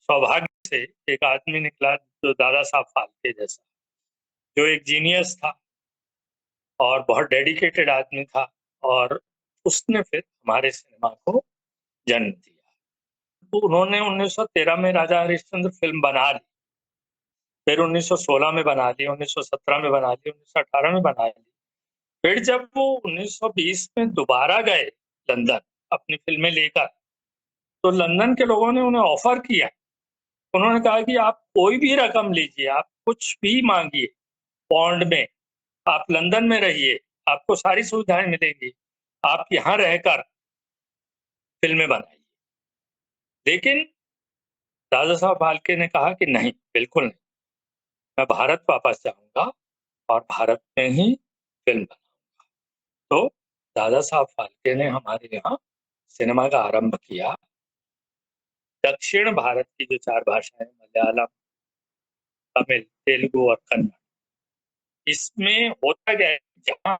सौभाग्य से एक आदमी निकला जो दादा साहब फाल्के जैसा, जो एक जीनियस था और बहुत डेडिकेटेड आदमी था, और उसने फिर हमारे सिनेमा को जन्म दिया। तो उन्होंने 1913 में राजा हरिश्चंद्र फिल्म बना ली, फिर 1916 में बना ली, 1917 में बना ली, 1918 में बना ली। फिर जब वो 1920 में दोबारा गए लंदन अपनी फिल्में लेकर, तो लंदन के लोगों ने उन्हें ऑफर किया। उन्होंने कहा कि आप कोई भी रकम लीजिए, आप कुछ भी मांगिए पौंड में, आप लंदन में रहिए, आपको सारी सुविधाएं मिलेंगी, आप यहाँ रहकर फिल्में बनाइए। लेकिन राजा साहब फाल्के ने कहा कि नहीं, बिल्कुल नहीं, मैं भारत वापस जाऊंगा और भारत में ही फिल्म बनाऊंगा। तो दादा साहब फाल्के ने हमारे यहाँ सिनेमा का आरंभ किया। दक्षिण भारत की जो 4 भाषाएं, मलयालम, तमिल, तेलुगु और कन्नड़, इसमें होता क्या है, जहाँ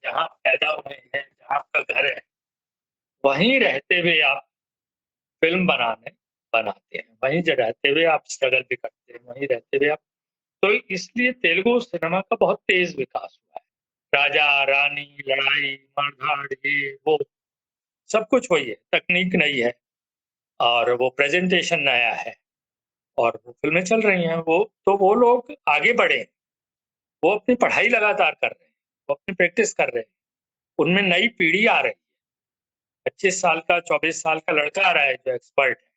जहाँ पैदा हुए हैं, जहाँ आपका घर है, वहीं रहते हुए आप फिल्म बनाते हैं, वहीं रहते हुए आप स्ट्रगल भी करते हैं, वहीं रहते हुए आप। तो इसलिए तेलुगु सिनेमा का बहुत तेज विकास हुआ है। राजा रानी, लड़ाई, मारधाड़, ये वो सब कुछ वही है, तकनीक नई है और वो प्रेजेंटेशन नया है, और वो फिल्में चल रही हैं। वो लोग आगे बढ़े, वो अपनी पढ़ाई लगातार कर रहे हैं, वो अपनी प्रैक्टिस कर रहे हैं, उनमें नई पीढ़ी आ रही है। 25 साल का, 24 साल का लड़का आ रहा है जो एक्सपर्ट है,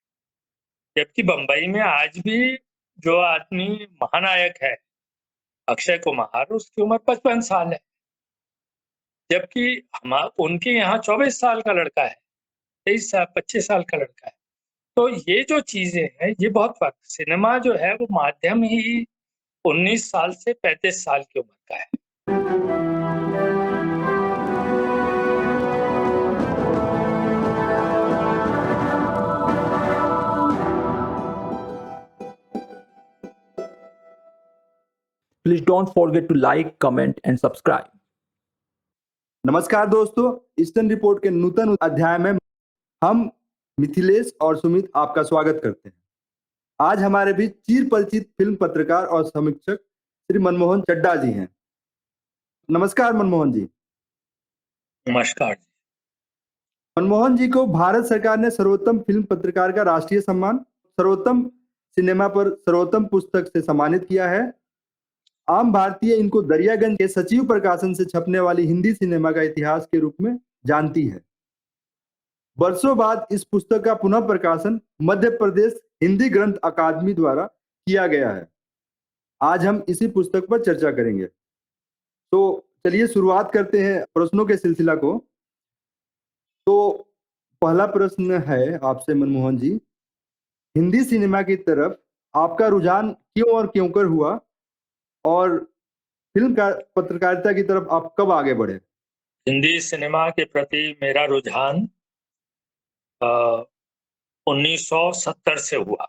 जबकि बंबई में आज भी जो आदमी महानायक है, अक्षय कुमार, उसकी उम्र 55 साल है, जबकि हम उनके यहाँ 24 साल का लड़का है, 23 साल, 25 साल का लड़का है। तो ये जो चीजें हैं, ये बहुत फर्क, सिनेमा जो है वो माध्यम ही 19 साल से 35 साल की उम्र का है। Please don't forget to like, comment and subscribe. नमस्कार दोस्तों, ईस्टर्न रिपोर्ट के नूतन अध्याय में हम मिथिलेश और सुमित आपका स्वागत करते हैं। आज हमारे बीच चिर परिचित फिल्म पत्रकार और समीक्षक श्री मनमोहन चड्डा जी हैं। नमस्कार मनमोहन जी। नमस्कार। मनमोहन जी को भारत सरकार ने सर्वोत्तम फिल्म पत्रकार का राष्ट्रीय सम्मान, सर्वोत्तम सिनेमा पर सर्वोत्तम पुस्तक से सम्मानित किया है। आम भारतीय इनको दरियागंज के सचिव प्रकाशन से छपने वाली हिंदी सिनेमा का इतिहास के रूप में जानती है। वर्षों बाद इस पुस्तक का पुनः प्रकाशन मध्य प्रदेश हिंदी ग्रंथ अकादमी द्वारा किया गया है। आज हम इसी पुस्तक पर चर्चा करेंगे। तो चलिए शुरुआत करते हैं प्रश्नों के सिलसिला को। तो पहला प्रश्न है आपसे मनमोहन जी, हिंदी सिनेमा की तरफ आपका रुझान क्यों और क्यों कर हुआ, और फिल्म का पत्रकारिता की तरफ आप कब आगे बढ़े? हिंदी सिनेमा के प्रति मेरा रुझान 1970 से हुआ।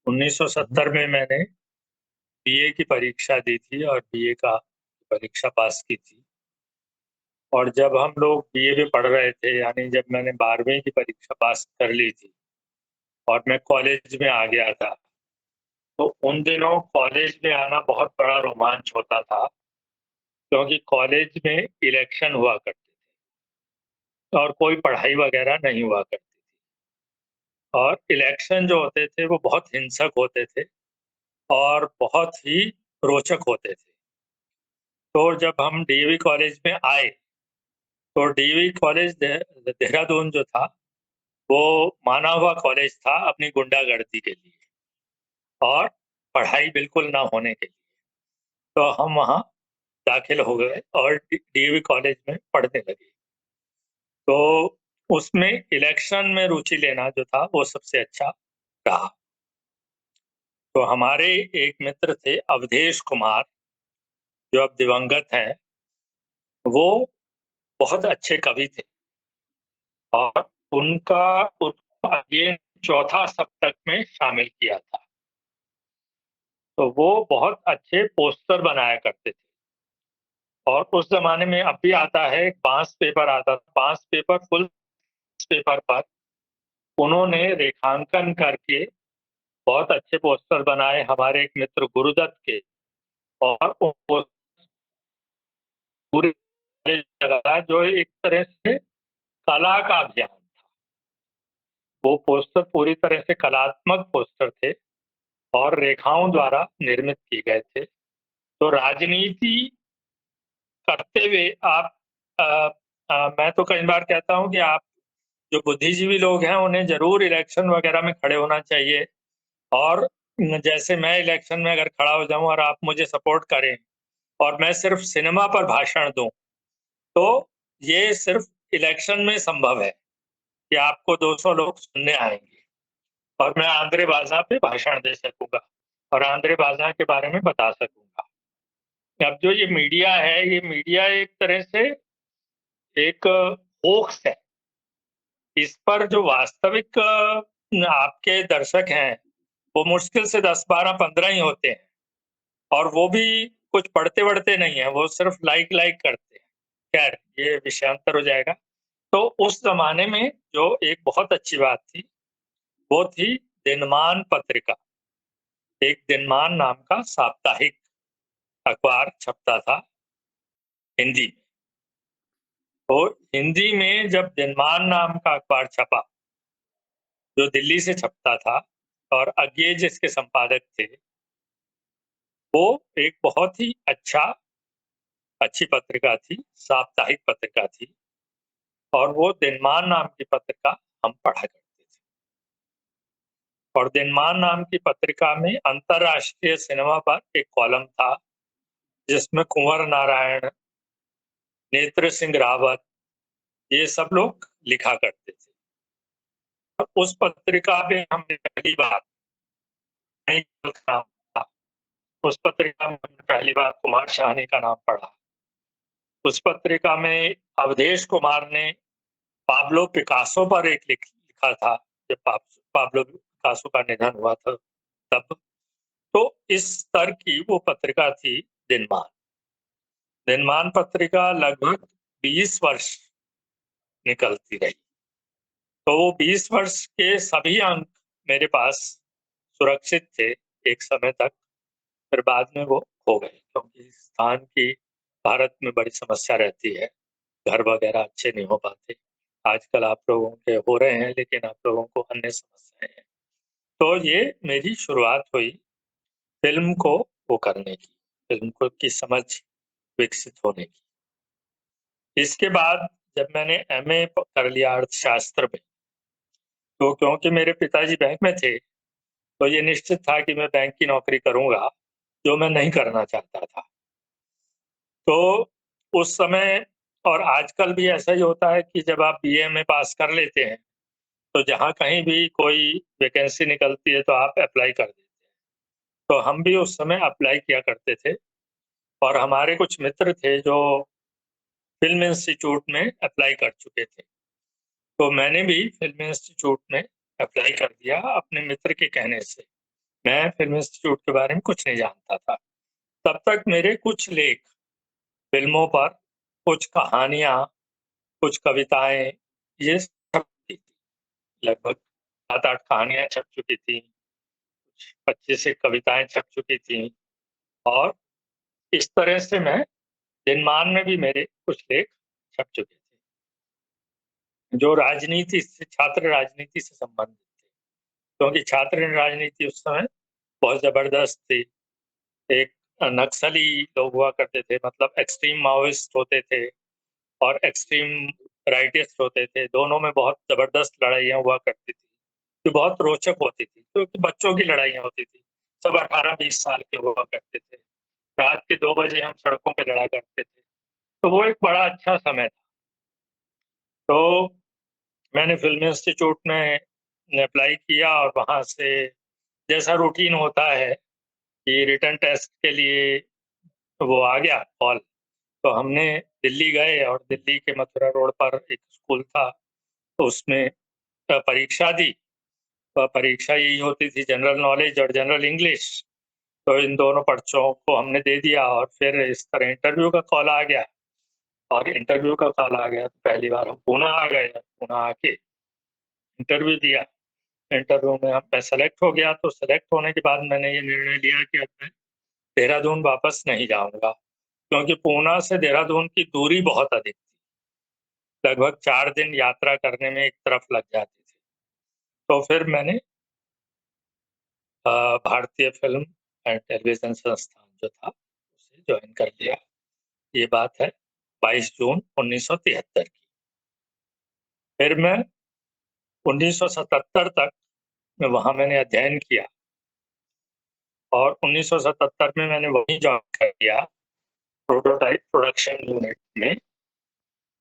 1970 में मैंने बीए की परीक्षा दी थी और बीए का परीक्षा पास की थी। और जब हम लोग बीए में पढ़ रहे थे, यानी जब मैंने 12वीं की परीक्षा पास कर ली थी और मैं कॉलेज में आ गया था, तो उन दिनों कॉलेज में आना बहुत बड़ा रोमांच होता था, क्योंकि कॉलेज में इलेक्शन हुआ करते थे और कोई पढ़ाई वगैरह नहीं हुआ करती थी। और इलेक्शन जो होते थे वो बहुत हिंसक होते थे और बहुत ही रोचक होते थे। तो जब हम डीएवी कॉलेज में आए, तो डीएवी कॉलेज देहरादून जो था, वो माना हुआ कॉलेज था अपनी गुंडागर्दी के लिए और पढ़ाई बिल्कुल ना होने के लिए। तो हम वहाँ दाखिल हो गए और डीएवी कॉलेज में पढ़ने लगे। तो उसमें इलेक्शन में रुचि लेना जो था वो सबसे अच्छा रहा। तो हमारे एक मित्र थे अवधेश कुमार, जो अब दिवंगत हैं, वो बहुत अच्छे कवि थे और उनको ये चौथा सप्तक में शामिल किया था। तो वो बहुत अच्छे पोस्टर बनाया करते थे। और उस जमाने में अब भी आता है, एक बांस पेपर आता था, बांस पेपर फुल पेपर पर उन्होंने रेखांकन करके बहुत अच्छे पोस्टर बनाए हमारे एक मित्र गुरुदत्त के, और वो पूरी जगह जो एक तरह से कला का अभियान था। वो पोस्टर पूरी तरह से कलात्मक पोस्टर थे और रेखाओं द्वारा निर्मित किए गए थे। तो राजनीति करते हुए आप मैं तो कई बार कहता हूं कि आप जो बुद्धिजीवी लोग हैं उन्हें जरूर इलेक्शन वगैरह में खड़े होना चाहिए, और जैसे मैं इलेक्शन में अगर खड़ा हो जाऊं और आप मुझे सपोर्ट करें और मैं सिर्फ सिनेमा पर भाषण दूं, तो ये सिर्फ इलेक्शन में संभव है कि आपको 200 लोग सुनने आएंगे और मैं आंद्रे बाजा पे भाषण दे सकूंगा और आंद्रे बाजा के बारे में बता सकूंगा। अब जो ये मीडिया है, ये मीडिया एक तरह से एक होक्स है। इस पर जो वास्तविक आपके दर्शक हैं वो मुश्किल से 10, 12, 15 ही होते हैं, और वो भी कुछ पढ़ते वढ़ते नहीं है, वो सिर्फ लाइक करते हैं। खैर, ये विषयांतर हो जाएगा। तो उस जमाने में जो एक बहुत अच्छी बात थी वो थी दिनमान पत्रिका। एक दिनमान नाम का साप्ताहिक अखबार छपता था हिंदी में। तो हिंदी में जब दिनमान नाम का अखबार छपा, जो दिल्ली से छपता था, और अज्ञे जिसके संपादक थे, वो एक बहुत ही अच्छी पत्रिका थी, साप्ताहिक पत्रिका थी, और वो दिनमान नाम की पत्रिका हम पढ़ा करते थे। और दिनमान नाम की पत्रिका में अंतरराष्ट्रीय सिनेमा पर एक कॉलम था जिसमें कुंवर नारायण, नेत्र सिंह रावत, ये सब लोग लिखा करते थे। और उस पत्रिका में हमने पहली बार नाम था, उस पत्रिका में हमने पहली बार कुमार शाहनी का नाम पढ़ा। उस पत्रिका में अवधेश कुमार ने पाब्लो पिकासो पर एक लिखा था, जब पाब्लो पिकासो का निधन हुआ था तब। तो इस स्तर की वो पत्रिका थी दिनमान। दिनमान पत्रिका लगभग 20 वर्ष निकलती रही। तो वो 20 वर्ष के सभी अंक मेरे पास सुरक्षित थे एक समय तक। फिर बाद में वो खो गए, क्योंकि स्थान की भारत में बड़ी समस्या रहती है, घर वगैरह अच्छे नहीं हो पाते। आजकल आप लोगों के हो रहे हैं, लेकिन आप लोगों को अन्य समस्याएं हैं। तो ये मेरी शुरुआत हुई फिल्म को वो करने की, फिल्म को की समझ विकसित होने की। इसके बाद जब मैंने एमए कर लिया अर्थशास्त्र में, तो क्योंकि मेरे पिताजी बैंक में थे, तो ये निश्चित था कि मैं बैंक की नौकरी करूंगा, जो मैं नहीं करना चाहता था। तो उस समय और आजकल भी ऐसा ही होता है कि जब आप बीए में पास कर लेते हैं, तो जहाँ कहीं भी कोई वैकेंसी निकलती है तो आप अप्लाई कर देते हैं। तो हम भी उस समय अप्लाई किया करते थे, और हमारे कुछ मित्र थे जो फिल्म इंस्टीट्यूट में अप्लाई कर चुके थे। तो मैंने भी फिल्म इंस्टीट्यूट में अप्लाई कर दिया अपने मित्र के कहने से। मैं फिल्म इंस्टीट्यूट के बारे में कुछ नहीं जानता था। तब तक मेरे कुछ लेख फिल्मों पर, कुछ कहानियां, कुछ कविताएं, ये छप चुकी थी। लगभग 7-8 कहानियां छप चुकी थी, 25 से कविताएं छप चुकी थी, और इस तरह से मैं दिनमान में भी मेरे कुछ लेख छप चुके थे, जो राजनीति से, छात्र राजनीति से संबंधित थे। क्योंकि छात्र राजनीति उस समय बहुत जबरदस्त थी। एक नक्सली लोग हुआ करते थे, मतलब एक्सट्रीम माओइस्ट होते थे और एक्सट्रीम राइटिस्ट होते थे। दोनों में बहुत जबरदस्त लड़ाइयाँ हुआ करती थी, जो बहुत रोचक होती थी, क्योंकि बच्चों की लड़ाइयाँ होती थी। सब 18-20 साल के हुआ करते थे। रात के 2 बजे हम सड़कों पे लड़ा करते थे। तो वो एक बड़ा अच्छा समय था। तो मैंने फिल्म इंस्टीट्यूट में अप्लाई किया, और वहाँ से जैसा रूटीन होता है कि रिटन टेस्ट के लिए वो आ गया कॉल, तो हमने दिल्ली गए, और दिल्ली के मथुरा रोड पर एक स्कूल था, तो उसमें परीक्षा दी। परीक्षा यही होती थी, जनरल नॉलेज और जनरल इंग्लिश। तो इन दोनों पर्चों को हमने दे दिया, और फिर इस तरह इंटरव्यू का कॉल आ गया। और इंटरव्यू का कॉल आ गया तो पहली बार हम पुणे आ गए। पुणे आके इंटरव्यू दिया। इंटरव्यू में मैं सेलेक्ट हो गया, तो सेलेक्ट होने के बाद मैंने ये निर्णय लिया कि अब मैं देहरादून वापस नहीं जाऊंगा, क्योंकि पूना से देहरादून की दूरी बहुत अधिक थी। लगभग 4 दिन यात्रा करने में एक तरफ लग जाती थी। तो फिर मैंने भारतीय फिल्म एंड टेलीविजन संस्थान जो था उसे ज्वाइन कर लिया। ये बात है 22 जून 1973 की। फिर मैं 1977 तक में वहां मैंने अध्ययन किया, और 1977 में मैंने वहीं ज्वाइन कर लिया प्रोटोटाइप प्रोडक्शन यूनिट में,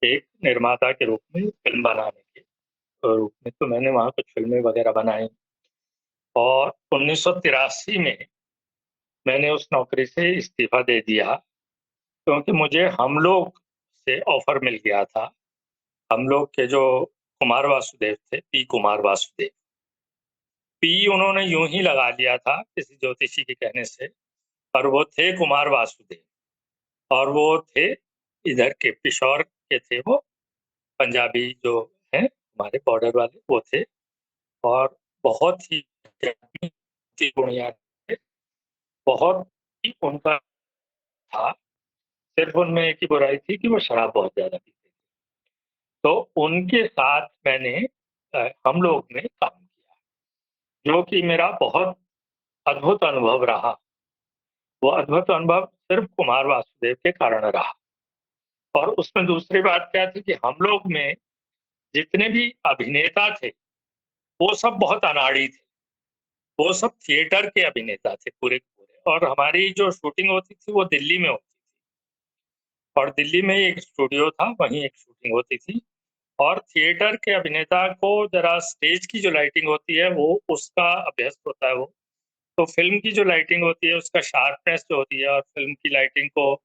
एक निर्माता के रूप में, फिल्म बनाने के रूप में। तो मैंने वहां कुछ फिल्में वगैरह बनाई, और 1983 में मैंने उस नौकरी से इस्तीफा दे दिया, क्योंकि मुझे हम लोग से ऑफर मिल गया था। हम लोग के जो कुमार वासुदेव थे, पी कुमार वासुदेव, पी उन्होंने यूं ही लगा लिया था किसी ज्योतिषी के कहने से, पर वो थे कुमार वासुदेव, और वो थे इधर के पिशौर के थे, वो पंजाबी जो हैं हमारे बॉर्डर वाले वो थे, और बहुत ही गुणिया थे, बहुत ही उनका था। सिर्फ उनमें एक ही बुराई थी कि वो शराब बहुत ज्यादा पीते थे। तो उनके साथ मैंने हम लोग में काम किया, जो कि मेरा बहुत अद्भुत अनुभव रहा। वो अद्भुत अनुभव सिर्फ कुमार वासुदेव के कारण रहा। और उसमें दूसरी बात क्या थी कि हम लोग में जितने भी अभिनेता थे वो सब बहुत अनाड़ी थे, वो सब थिएटर के अभिनेता थे पूरे के पूरे। और हमारी जो शूटिंग होती थी वो दिल्ली में होती थी, और दिल्ली में एक स्टूडियो था, वहीं एक शूटिंग होती थी। और थिएटर के अभिनेता को जरा स्टेज की जो लाइटिंग होती है वो उसका अभ्यस्त होता है वो, तो फिल्म की जो लाइटिंग होती है उसका शार्पनेस जो होती है, और फिल्म की लाइटिंग को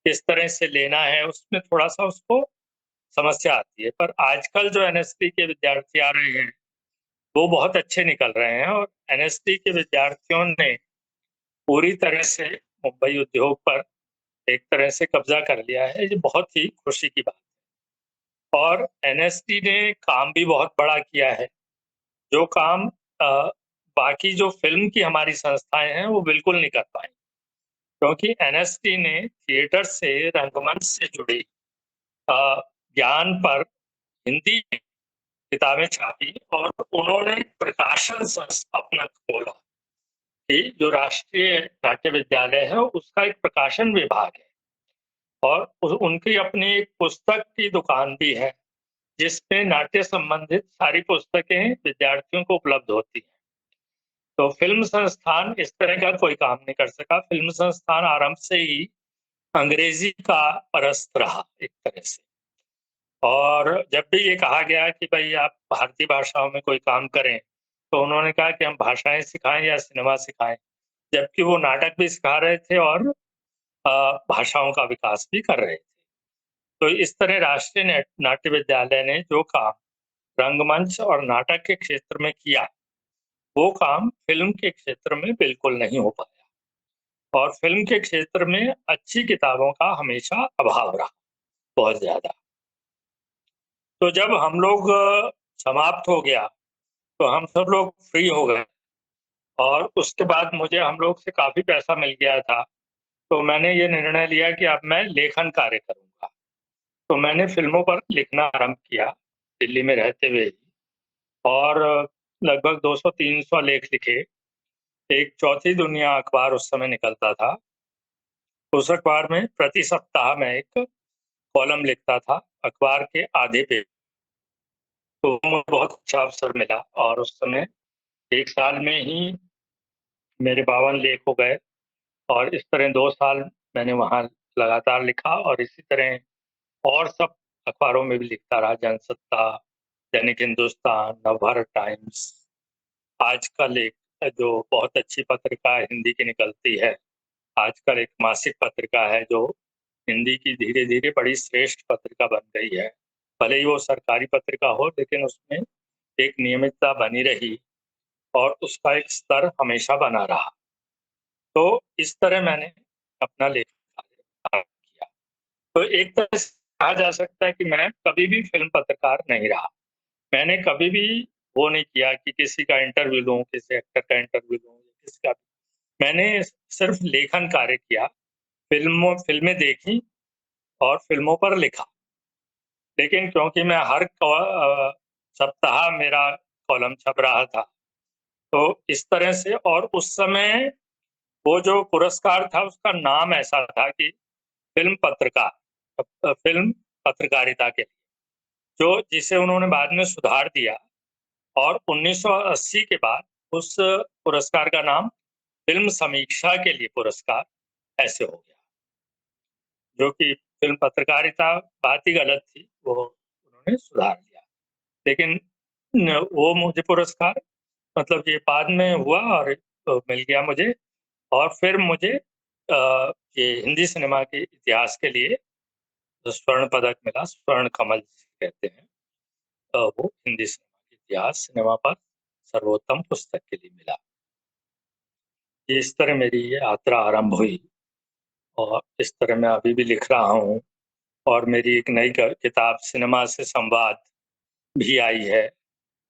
किस तरह से लेना है, उसमें थोड़ा सा उसको समस्या आती है। पर आजकल जो एनएसडी के विद्यार्थी आ रहे हैं वो बहुत अच्छे निकल रहे हैं, और एनएसडी के विद्यार्थियों ने पूरी तरह से मुंबई उद्योग पर एक तरह से कब्जा कर लिया है। ये बहुत ही खुशी की बात है। और एनएसडी ने काम भी बहुत बड़ा किया है, जो काम बाकी जो फिल्म की हमारी संस्थाएं हैं वो बिल्कुल नहीं कर पाई, क्योंकि एनएसडी ने थिएटर से, रंगमंच से जुड़ी ज्ञान पर हिंदी में किताबें छापी, और उन्होंने प्रकाशन संस्था अपना खोला कि जो राष्ट्रीय नाट्य विद्यालय है उसका एक प्रकाशन विभाग है, और उनकी अपनी एक पुस्तक की दुकान भी है, जिसमें नाट्य संबंधित सारी पुस्तकें विद्यार्थियों को उपलब्ध होती हैं। तो फिल्म संस्थान इस तरह का कोई काम नहीं कर सका। फिल्म संस्थान आरंभ से ही अंग्रेजी का परस्त रहा एक तरह से। और जब भी ये कहा गया कि भाई आप भारतीय भाषाओं में कोई काम करें, तो उन्होंने कहा कि हम भाषाएं सिखाएं या सिनेमा सिखाएं, जबकि वो नाटक भी सिखा रहे थे और भाषाओं का विकास भी कर रहे थे। तो इस तरह राष्ट्रीय नाट्य विद्यालय ने जो काम रंगमंच और नाटक के क्षेत्र में किया, वो काम फिल्म के क्षेत्र में बिल्कुल नहीं हो पाया, और फिल्म के क्षेत्र में अच्छी किताबों का हमेशा अभाव रहा, बहुत ज्यादा। तो जब हम लोग समाप्त हो गया तो हम सब लोग फ्री हो गए, और उसके बाद मुझे हम लोग से काफी पैसा मिल गया था। तो मैंने ये निर्णय लिया कि अब मैं लेखन कार्य करूंगा। तो मैंने फिल्मों पर लिखना आरंभ किया दिल्ली में रहते हुए ही, और लगभग 200-300 लेख लिखे। एक चौथी दुनिया अखबार उस समय निकलता था, उस अखबार में प्रति सप्ताह मैं एक कॉलम लिखता था अखबार के आधे पेज। तो मुझे बहुत अच्छा अवसर मिला, और उस समय 1 साल में ही मेरे 52 लेख हो गए, और इस तरह 2 साल मैंने वहाँ लगातार लिखा, और इसी तरह और सब अखबारों में भी लिखता रहा, जनसत्ता, दैनिक हिंदुस्तान, नवभारत टाइम्स, आजकल एक जो बहुत अच्छी पत्रिका हिंदी की निकलती है, आजकल एक मासिक पत्रिका है जो हिंदी की धीरे धीरे बड़ी श्रेष्ठ पत्रिका बन गई है। भले ही वो सरकारी पत्रिका हो, लेकिन उसमें एक नियमितता बनी रही, और उसका एक स्तर हमेशा बना रहा। तो इस तरह मैंने अपना लेखन कार्य आरंभ किया। तो एक तरह से कहा जा सकता है कि मैं कभी भी फिल्म पत्रकार नहीं रहा। मैंने कभी भी वो नहीं किया कि किसी का इंटरव्यू लूँ, किसी एक्टर का इंटरव्यू लूँ, किसी का। मैंने सिर्फ लेखन कार्य किया, फिल्में देखी और फ़िल्मों पर लिखा। लेकिन क्योंकि मैं हर सप्ताह मेरा कॉलम छप रहा था, तो इस तरह से। और उस समय वो जो पुरस्कार था उसका नाम ऐसा था कि फ़िल्म पत्रकार, फ़िल्म पत्रकारिता के, जो जिसे उन्होंने बाद में सुधार दिया और 1980 के बाद उस पुरस्कार का नाम फ़िल्म समीक्षा के लिए पुरस्कार ऐसे हो गया। जो कि फ़िल्म पत्रकारिता बात ही गलत थी, वो उन्होंने सुधार दिया। लेकिन वो मुझे पुरस्कार मतलब ये बाद में हुआ और मिल गया मुझे। और फिर मुझे ये हिंदी सिनेमा के इतिहास के लिए जो स्वर्ण पदक मिला, स्वर्ण कमल जिसे कहते हैं, वो हिंदी सिनेमा के इतिहास, सिनेमा पर सर्वोत्तम पुस्तक के लिए मिला। ये इस तरह मेरी ये यात्रा आरंभ हुई और इस तरह मैं अभी भी लिख रहा हूँ। और मेरी एक नई किताब सिनेमा से संवाद भी आई है,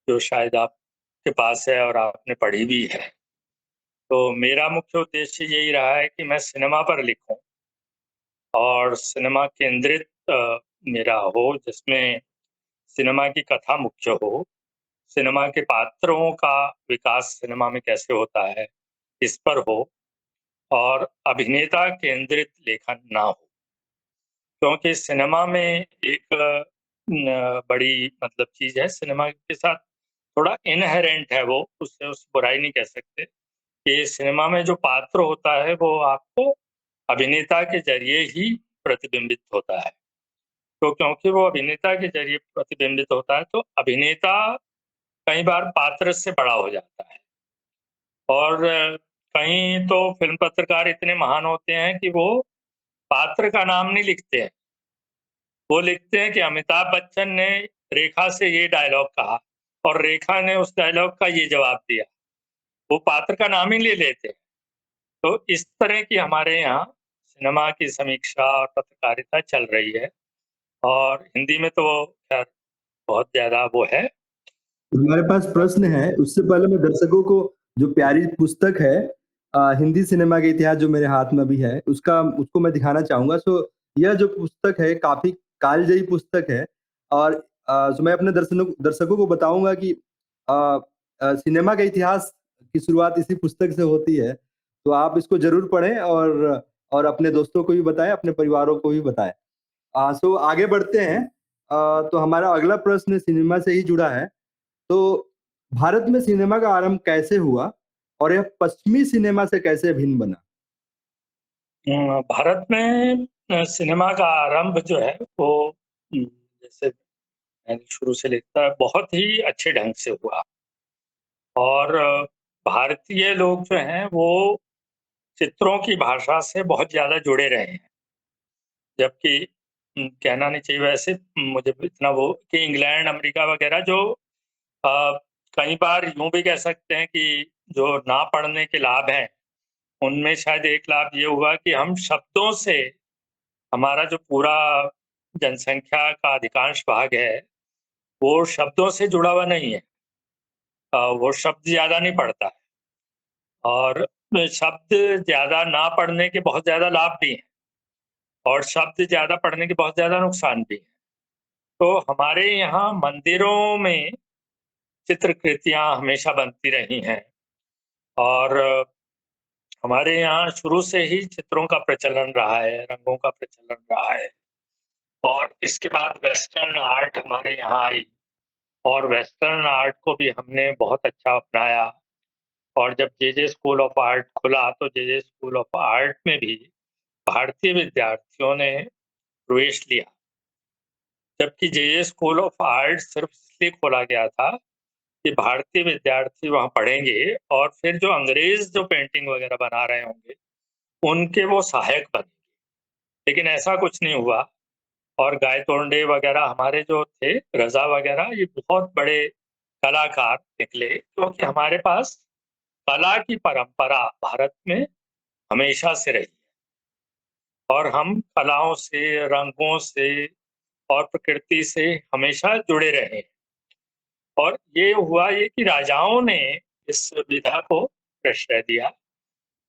जो शायद आपके पास है और आपने पढ़ी भी है। तो मेरा मुख्य उद्देश्य यही रहा है कि मैं सिनेमा पर लिखूं और सिनेमा केंद्रित मेरा हो, जिसमें सिनेमा की कथा मुख्य हो, सिनेमा के पात्रों का विकास सिनेमा में कैसे होता है इस पर हो, और अभिनेता केंद्रित लेखन ना हो। क्योंकि सिनेमा में एक बड़ी मतलब चीज़ है, सिनेमा के साथ थोड़ा इनहेरेंट है वो, उससे बुराई नहीं कह सकते कि सिनेमा में जो पात्र होता है वो आपको अभिनेता के ज़रिए ही प्रतिबिंबित होता है। तो क्योंकि वो अभिनेता के ज़रिए प्रतिबिंबित होता है, तो अभिनेता कई बार पात्र से बड़ा हो जाता है। और कहीं तो फ़िल्म पत्रकार इतने महान होते हैं कि वो पात्र का नाम नहीं लिखते हैं। वो लिखते हैं कि अमिताभ बच्चन ने रेखा से ये डायलॉग कहा और रेखा ने उस डायलॉग का ये जवाब दिया। वो पात्र का नाम ही ले लेते हैं। तो इस तरह की हमारे यहाँ सिनेमा की समीक्षा और पत्रकारिता चल रही है। और हिंदी में तो खैर बहुत ज़्यादा वो है। हमारे पास प्रश्न है, उससे पहले मैं दर्शकों को जो प्यारी पुस्तक है हिंदी सिनेमा के इतिहास जो मेरे हाथ में अभी है उसको मैं दिखाना चाहूंगा। सो यह जो पुस्तक है काफी कालजयी पुस्तक है और तो मैं अपने दर्शकों को बताऊंगा कि सिनेमा का इतिहास की शुरुआत इसी पुस्तक से होती है। तो आप इसको जरूर पढ़ें और अपने दोस्तों को भी बताएं, अपने परिवारों को भी बताएं। सो आगे बढ़ते हैं। तो हमारा अगला प्रश्न सिनेमा से ही जुड़ा है। तो भारत में सिनेमा का आरंभ कैसे हुआ और यह पश्चिमी सिनेमा से कैसे भिन्न बना? भारत में सिनेमा का आरंभ जो है वो जैसे मैंने शुरू से लिखता है, बहुत ही अच्छे ढंग से हुआ। और भारतीय लोग जो हैं वो चित्रों की भाषा से बहुत ज़्यादा जुड़े रहे हैं। जबकि कहना नहीं चाहिए वैसे, मुझे इतना वो कि इंग्लैंड, अमेरिका वगैरह जो अ, कई बार यूँ भी कह सकते हैं कि जो ना पढ़ने के लाभ हैं, उनमें शायद एक लाभ ये हुआ कि हम शब्दों से, हमारा जो पूरा जनसंख्या का अधिकांश भाग है, वो शब्दों से जुड़ा हुआ नहीं है। वो शब्द ज़्यादा नहीं पढ़ता है। और शब्द ज़्यादा ना पढ़ने के बहुत ज़्यादा लाभ भी हैं और शब्द ज़्यादा पढ़ने के बहुत ज़्यादा नुकसान भी हैं। तो हमारे यहाँ मंदिरों में चित्रकृतियाँ हमेशा बनती रही हैं और हमारे यहाँ शुरू से ही चित्रों का प्रचलन रहा है, रंगों का प्रचलन रहा है। और इसके बाद वेस्टर्न आर्ट हमारे यहाँ आई और वेस्टर्न आर्ट को भी हमने बहुत अच्छा अपनाया। और जब जे स्कूल ऑफ आर्ट खुला तो जे स्कूल ऑफ आर्ट में भी भारतीय विद्यार्थियों ने प्रवेश लिया। जबकि जे स्कूल ऑफ आर्ट सिर्फ इसलिए खोला गया था कि भारतीय विद्यार्थी वहाँ पढ़ेंगे और फिर जो अंग्रेज जो पेंटिंग वगैरह बना रहे होंगे, उनके वो सहायक बनेंगे। लेकिन ऐसा कुछ नहीं हुआ। और गायतोंडे वगैरह हमारे जो थे, रज़ा वगैरह, ये बहुत बड़े कलाकार निकले, क्योंकि हमारे पास कला की परंपरा भारत में हमेशा से रही है और हम कलाओं से, रंगों से और प्रकृति से हमेशा जुड़े रहे हैं। और ये हुआ ये कि राजाओं ने इस विधा को प्रश्रय दिया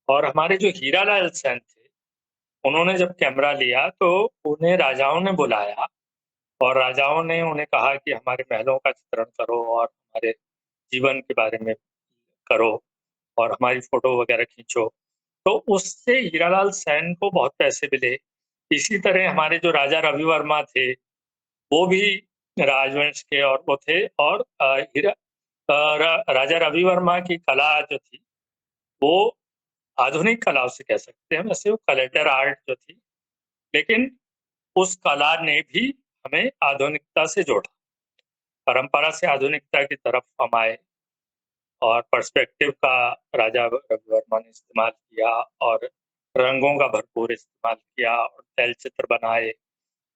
और हमारे जो हीरालाल सेन थे, उन्होंने जब कैमरा लिया तो उन्हें राजाओं ने बुलाया और राजाओं ने उन्हें कहा कि हमारे महलों का चित्रण करो और हमारे जीवन के बारे में करो और हमारी फोटो वगैरह खींचो। तो उससे हीरालाल सेन को बहुत पैसे मिले। इसी तरह हमारे जो राजा रवि वर्मा थे, वो भी राजवंश के और वो थे और राजा रवि वर्मा की कला जो थी, वो आधुनिक कला उसे कह सकते हैं, वैसे वो कलेक्टर आर्ट जो थी, लेकिन उस कला ने भी हमें आधुनिकता से जोड़ा। परंपरा से आधुनिकता की तरफ हम आए और पर्सपेक्टिव का राजा रवि वर्मा ने इस्तेमाल किया और रंगों का भरपूर इस्तेमाल किया और तैलचित्र बनाए।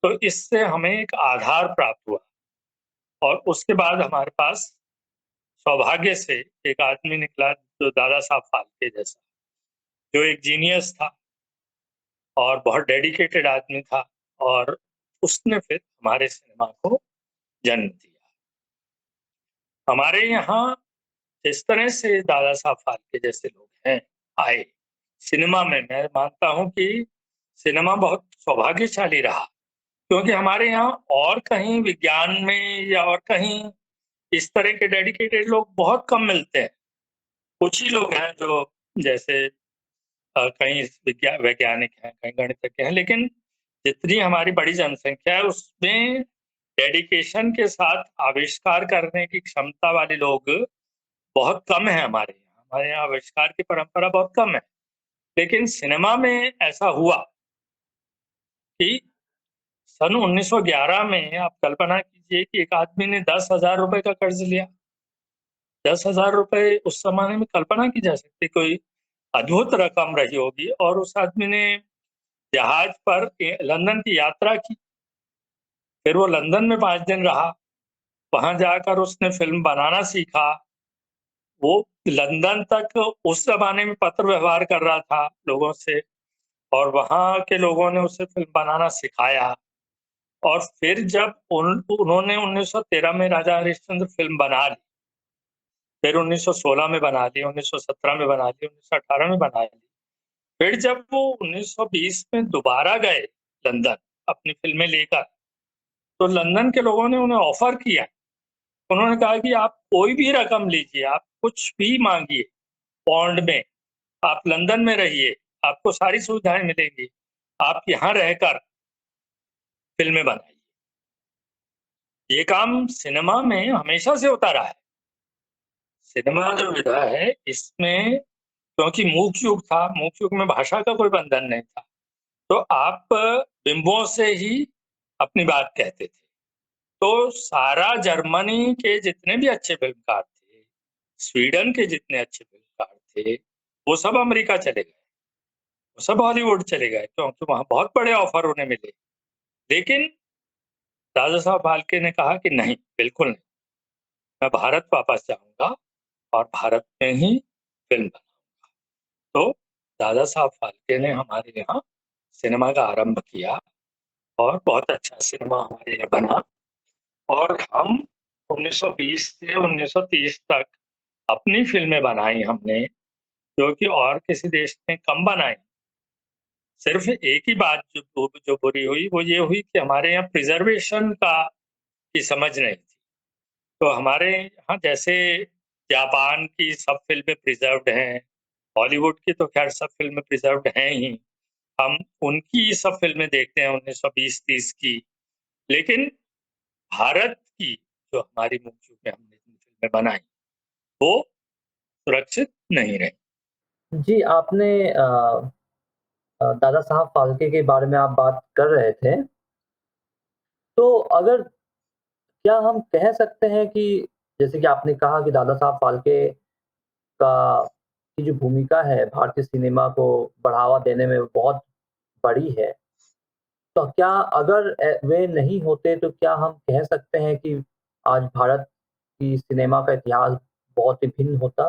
तो इससे हमें एक आधार प्राप्त हुआ और उसके बाद हमारे पास सौभाग्य से एक आदमी निकला जो दादा साहब फाल्के जैसा, जो एक जीनियस था और बहुत डेडिकेटेड आदमी था और उसने फिर हमारे सिनेमा को जन्म दिया। हमारे यहाँ जिस तरह से दादा साहब फाल्के जैसे लोग हैं आए सिनेमा में, मैं मानता हूँ कि सिनेमा बहुत सौभाग्यशाली रहा, क्योंकि हमारे यहाँ और कहीं विज्ञान में या और कहीं इस तरह के डेडिकेटेड लोग बहुत कम मिलते हैं। कुछ ही लोग हैं जो जैसे कहीं वैज्ञानिक हैं, कहीं गणितज्ञ हैं, लेकिन जितनी हमारी बड़ी जनसंख्या है उसमें डेडिकेशन के साथ आविष्कार करने की क्षमता वाले लोग बहुत कम है हमारे यहाँ। हमारे यहाँ आविष्कार की परंपरा बहुत कम है, लेकिन सिनेमा में ऐसा हुआ कि सन 1911 में आप कल्पना कीजिए कि एक आदमी ने 10,000 रुपए का कर्ज लिया। 10,000 रुपए उस जमाने में कल्पना की जा सकती कोई अद्भुत रकम रही होगी और उस आदमी ने जहाज पर लंदन की यात्रा की। फिर वो लंदन में 5 दिन रहा। वहां जाकर उसने फिल्म बनाना सीखा। वो लंदन तक उस जमाने में पत्र व्यवहार कर रहा था लोगों से और वहां के लोगों ने उसे फिल्म बनाना सिखाया। और फिर जब उन्होंने 1913 में राजा हरिश्चंद्र फिल्म बना ली, फिर 1916 में बना ली, 1917 में बना ली, 1918 में बना ली। फिर जब वो 1920 में दोबारा गए लंदन अपनी फिल्में लेकर, तो लंदन के लोगों ने उन्हें ऑफर किया। उन्होंने कहा कि आप कोई भी रकम लीजिए, आप कुछ भी मांगिए पौंड में, आप लंदन में रहिए, आपको सारी सुविधाएं मिलेंगी, आप यहाँ रहकर फिल्में बनाइए। ये काम सिनेमा में हमेशा से होता रहा है। सिनेमा जो विधा है इसमें, क्योंकि मूक युग था, मूक युग में भाषा का कोई बंधन नहीं था, तो आप बिंबों से ही अपनी बात कहते थे। तो सारा जर्मनी के जितने भी अच्छे फिल्मकार थे, स्वीडन के जितने अच्छे फिल्मकार थे, वो सब अमेरिका चले गए, वो सब हॉलीवुड चले गए, क्योंकि वहां बहुत बड़े ऑफर उन्हें मिले। लेकिन दादा साहब फाल्के ने कहा कि नहीं, बिल्कुल नहीं, मैं भारत वापस जाऊंगा और भारत में ही फिल्म बनाऊंगा। तो दादा साहब फाल्के ने हमारे यहाँ सिनेमा का आरंभ किया और बहुत अच्छा सिनेमा हमारे यहाँ बना और हम 1920 से 1930 तक अपनी फिल्में बनाई हमने, जो कि और किसी देश ने कम बनाई। सिर्फ एक ही बात जो बुरी हुई वो ये हुई कि हमारे यहाँ प्रिजर्वेशन की समझ नहीं थी। तो हमारे यहाँ जैसे जापान की सब फिल्में प्रिजर्व्ड हैं, हॉलीवुड की तो खैर सब फिल्में प्रिजर्व्ड हैं ही, हम उनकी सब फिल्में देखते हैं 1920-30 की, लेकिन भारत की जो हमारी मूवी में हमने फिल्में बनाई वो सुरक्षित नहीं रही। जी, आपने दादा साहब फाल्के के बारे में आप बात कर रहे थे। तो अगर क्या हम कह सकते हैं कि जैसे कि आपने कहा कि दादा साहब फाल्के का की जो भूमिका है भारतीय सिनेमा को बढ़ावा देने में बहुत बड़ी है। तो क्या अगर वे नहीं होते तो क्या हम कह सकते हैं कि आज भारत की सिनेमा का इतिहास बहुत ही भिन्न होता?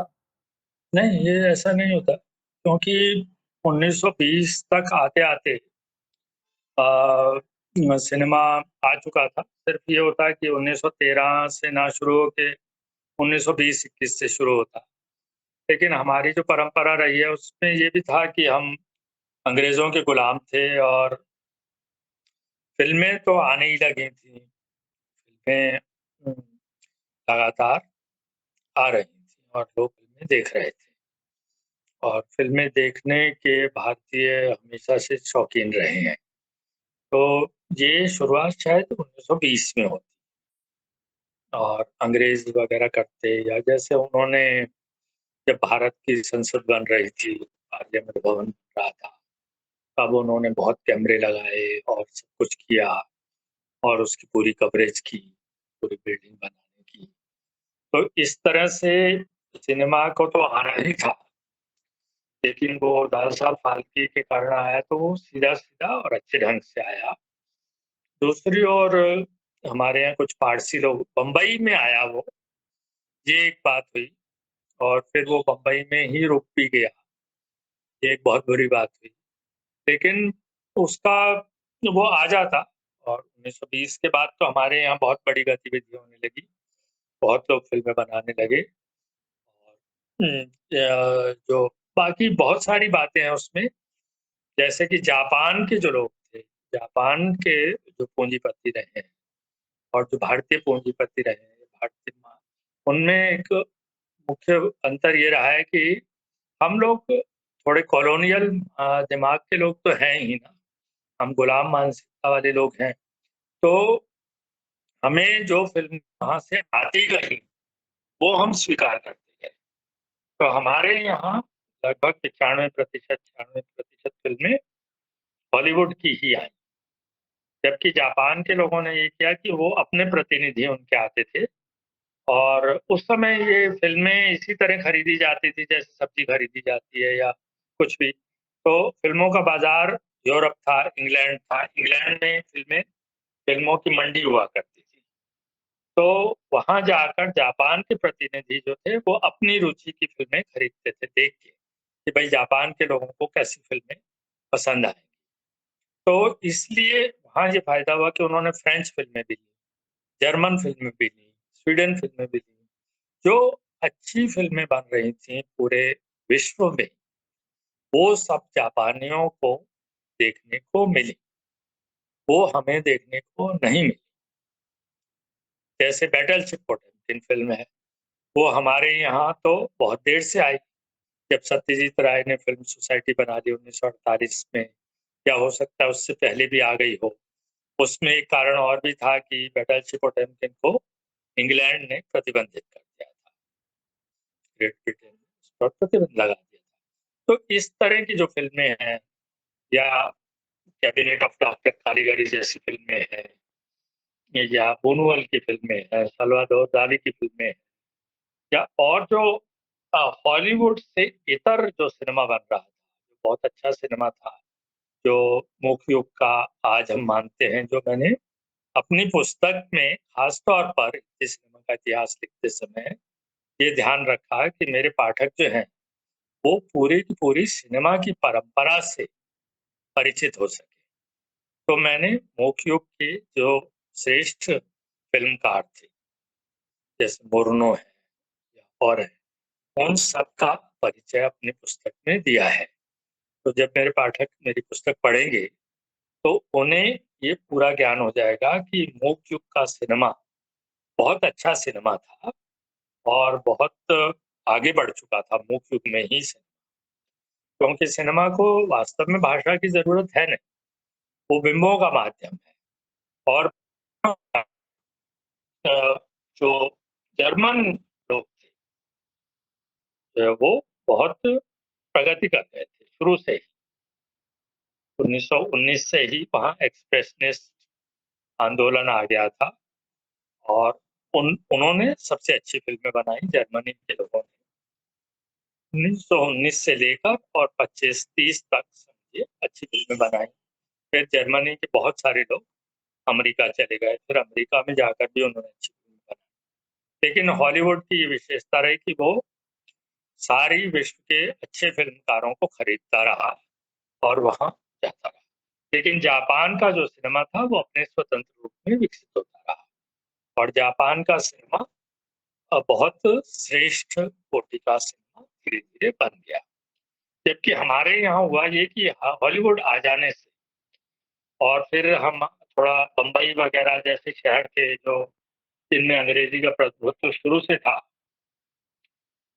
नहीं, ये ऐसा नहीं होता, क्योंकि 1920 तक आते-आते सिनेमा आ चुका था। सिर्फ ये होता है कि 1913 से ना शुरू होके 1920-21 से शुरू होता। लेकिन हमारी जो परंपरा रही है उसमें ये भी था कि हम अंग्रेज़ों के गुलाम थे और फ़िल्में तो आने ही लगी थीं। फ़िल्में लगातार आ रही थीं और लोग फ़िल्में देख रहे थे। और फ़िल्में देखने के भारतीय हमेशा से शौकीन रहे हैं। तो ये शुरुआत शायद 1920 में होती और अंग्रेज़ वग़ैरह करते या जैसे उन्होंने जब भारत की संसद बन रही थी, पार्लियामेंट भवन बन रहा था, तब उन्होंने बहुत कैमरे लगाए और सब कुछ किया और उसकी पूरी कवरेज की, पूरी बिल्डिंग बनाने की। तो इस तरह से सिनेमा को तो आना ही था, लेकिन वो दादा साहब फाल्के के कारण आया तो वो सीधा-सीधा और अच्छे ढंग से आया। दूसरी ओर हमारे यहाँ कुछ पारसी लोग बम्बई में आया वो, ये एक बात हुई और फिर वो बम्बई में ही रुक भी गया, ये एक बहुत बुरी बात हुई। लेकिन उसका वो आ जाता और 1920 के बाद तो हमारे यहाँ बहुत बड़ी गतिविधि होने लगी, बहुत लोग फ़िल्में बनाने लगे और जो बाकी बहुत सारी बातें हैं उसमें, जैसे कि जापान के जो लोग थे, जापान के जो पूँजीपति रहे हैं और जो भारतीय पूँजीपति रहे हैं, भारतीय उनमें एक मुख्य अंतर ये रहा है कि हम लोग थोड़े कॉलोनियल दिमाग के लोग तो हैं ही ना, हम गुलाम मानसिकता वाले लोग हैं। तो हमें जो फ़िल्म वहाँ से आती गई, वो हम स्वीकार करते गए। तो हमारे यहाँ लगभग 95% 96% फ़िल्में हॉलीवुड की ही आई। जबकि जापान के लोगों ने ये किया कि वो अपने प्रतिनिधि उनके आते थे और उस समय ये फ़िल्में इसी तरह खरीदी जाती थी जैसे सब्ज़ी खरीदी जाती है या कुछ भी। तो फ़िल्मों का बाज़ार यूरोप था, इंग्लैंड था। इंग्लैंड में फ़िल्मों की मंडी हुआ करती थी। तो वहाँ जाकर जापान के प्रतिनिधि जो थे वो अपनी रुचि की फ़िल्में खरीदते थे देख के, कि भाई जापान के लोगों को कैसी फ़िल्में पसंद आएँगी। तो इसलिए वहाँ ये फ़ायदा हुआ कि उन्होंने फ्रेंच फ़िल्में भी ली, जर्मन फ़िल्में भी ली, स्वीडन फ़िल्में भी ली। जो अच्छी फ़िल्में बन रही थीं पूरे विश्व में, वो सब जापानियों को देखने को मिली, वो हमें देखने को नहीं मिली। जैसे बैटलशिप पोटेम्किन फ़िल्म है, वो हमारे यहाँ तो बहुत देर से आई। जब सत्यजीत राय ने फ़िल्म सोसाइटी बना दी 1948 में, या हो सकता है उससे पहले भी आ गई हो। उसमें एक कारण और भी था कि बैटलशिप पोटेम्किन को इंग्लैंड ने प्रतिबंधित कर दिया था। ग्रेट ब्रिटेन ने उस पर प्रतिबंध लगा दिया था। तो इस तरह की जो फ़िल्में हैं या कैबिनेट ऑफ डॉक्टर कालीगरी जैसी फ़िल्में हैं या बुनुअल की फ़िल्में हैं, सल्वाडोर दाली की फ़िल्में हैं या और जो हॉलीवुड से इतर जो सिनेमा बन रहा था, बहुत अच्छा सिनेमा था, जो मुख्य युग का आज हम मानते हैं, जो मैंने अपनी पुस्तक में खास तौर पर इस सिनेमा का इतिहास लिखते समय ये ध्यान रखा कि मेरे पाठक जो हैं, वो पूरी की पूरी सिनेमा की परंपरा से परिचित हो सके। तो मैंने मुख्य युग के जो श्रेष्ठ फ़िल्मकार थे, जैसे मुर्नो है या और है, उन सबका परिचय अपनी पुस्तक में दिया है। तो जब मेरे पाठक मेरी पुस्तक पढ़ेंगे, तो उन्हें ये पूरा ज्ञान हो जाएगा कि मुख्य युग का सिनेमा बहुत अच्छा सिनेमा था और बहुत आगे बढ़ चुका था मुख्य युग में ही से। क्योंकि सिनेमा को वास्तव में भाषा की ज़रूरत है नहीं, वो बिंबों का माध्यम है और जो जर्मन लोग थे, वो बहुत प्रगति कर रहे थे शुरू से ही। 1919 से ही वहाँ एक्सप्रेशनिस्ट आंदोलन आ गया था और उन्होंने सबसे अच्छी फ़िल्में बनाई जर्मनी के लोगों ने। 1919 से लेकर और 25-30 तक समझिए अच्छी फ़िल्में बनाई। फिर जर्मनी के बहुत सारे लोग अमेरिका चले गए, फिर अमेरिका में जाकर भी उन्होंने अच्छी फ़िल्में बनाई। लेकिन हॉलीवुड की ये विशेषता रही कि वो सारी विश्व के अच्छे फ़िल्मकारों को खरीदता रहा और वहाँ जाता रहा। लेकिन जापान का जो सिनेमा था वो अपने स्वतंत्र रूप में विकसित होता रहा और जापान का सिनेमा बहुत श्रेष्ठ कोटि का सिनेमा धीरे-धीरे बन गया। जबकि हमारे यहाँ हुआ ये कि हॉलीवुड आ जाने से और फिर हम थोड़ा बम्बई वगैरह जैसे शहर थे जो जिनमें अंग्रेजी का प्रभुत्व शुरू से था,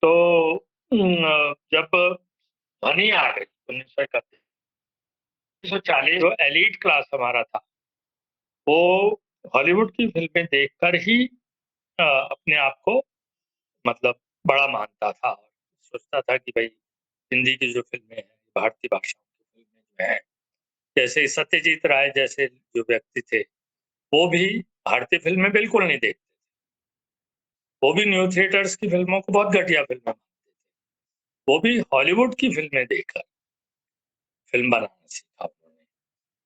तो जब ध्वनि आ गई 1940 जो एलीट क्लास हमारा था, वो हॉलीवुड की फ़िल्में देखकर ही अपने आप को मतलब बड़ा मानता था और सोचता था कि भई हिंदी की जो फ़िल्में हैं, भारतीय भाषाओं की फ़िल्में जो हैं, जैसे सत्यजीत राय जैसे जो व्यक्ति थे, वो भी भारतीय फ़िल्में बिल्कुल नहीं देखते। वो भी न्यू थिएटर्स की फ़िल्मों को बहुत घटिया फ़िल्में मानते थे। वो भी हॉलीवुड की फ़िल्में देखकर फ़िल्म बनाना सीखा उन्होंने।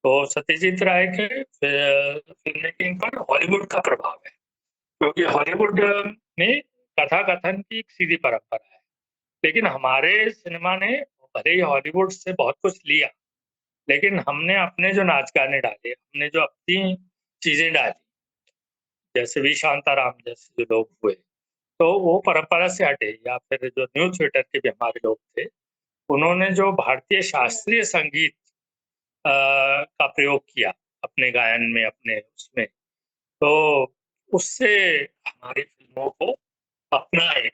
तो सत्यजीत राय के फ़िल्म मेकिंग पर हॉलीवुड का प्रभाव है, क्योंकि हॉलीवुड में कथा-कथन की एक सीधी परंपरा है। लेकिन हमारे सिनेमा ने भले ही हॉलीवुड से बहुत कुछ लिया, लेकिन हमने अपने जो नाच-गाने डाले, हमने जो अपनी चीज़ें डाली, जैसे वी शांताराम जैसे जो लोग हुए, तो वो परंपरा से हटे या फिर जो न्यू थिएटर के भी हमारे लोग थे, उन्होंने जो भारतीय शास्त्रीय संगीत का प्रयोग किया अपने गायन में, अपने उसमें, तो उससे हमारी फ़िल्मों को अपना एक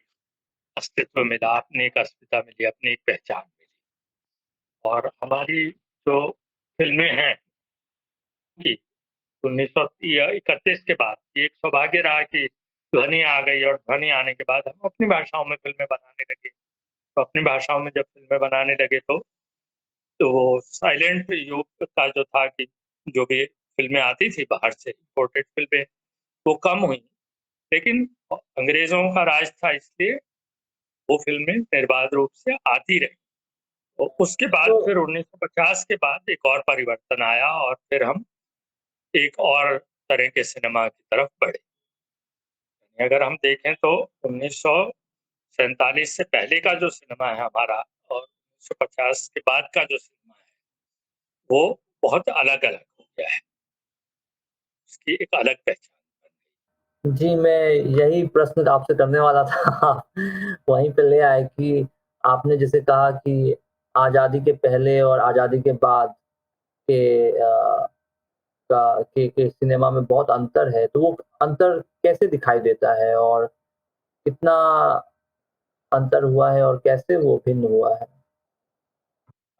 अस्तित्व मिला, अपनी एक अस्मिता मिली, अपनी एक पहचान मिली। और हमारी जो फ़िल्में हैं कि 1931 के बाद ये एक सौभाग्य रहा कि ध्वनि आ गई और ध्वनि आने के बाद हम अपनी भाषाओं में फ़िल्में बनाने लगे। तो अपनी भाषाओं में जब फ़िल्में बनाने लगे तो वो साइलेंट युग का जो था कि जो भी फ़िल्में आती थी बाहर से इम्पोर्टेड फ़िल्में, वो कम हुई। लेकिन अंग्रेज़ों का राज था इसलिए वो फ़िल्में निर्बाध रूप से आती रहीं। तो उसके बाद तो फिर 1950 के बाद एक और परिवर्तन आया और फिर हम एक और तरह के सिनेमा की तरफ बढ़े। अगर हम देखें तो 1947 से पहले का जो सिनेमा है हमारा और 1950 के बाद का जो सिनेमा है, वो बहुत अलग-अलग हो गया है। उसकी एक अलग पहचान बन गई। जी, मैं यही प्रश्न आपसे करने वाला था। वहीं पे ले आए कि आपने जैसे कहा कि आज़ादी के पहले और आज़ादी के बाद के के सिनेमा में बहुत अंतर है, तो वो अंतर कैसे दिखाई देता है और कितना अंतर हुआ है और कैसे वो भिन्न हुआ है?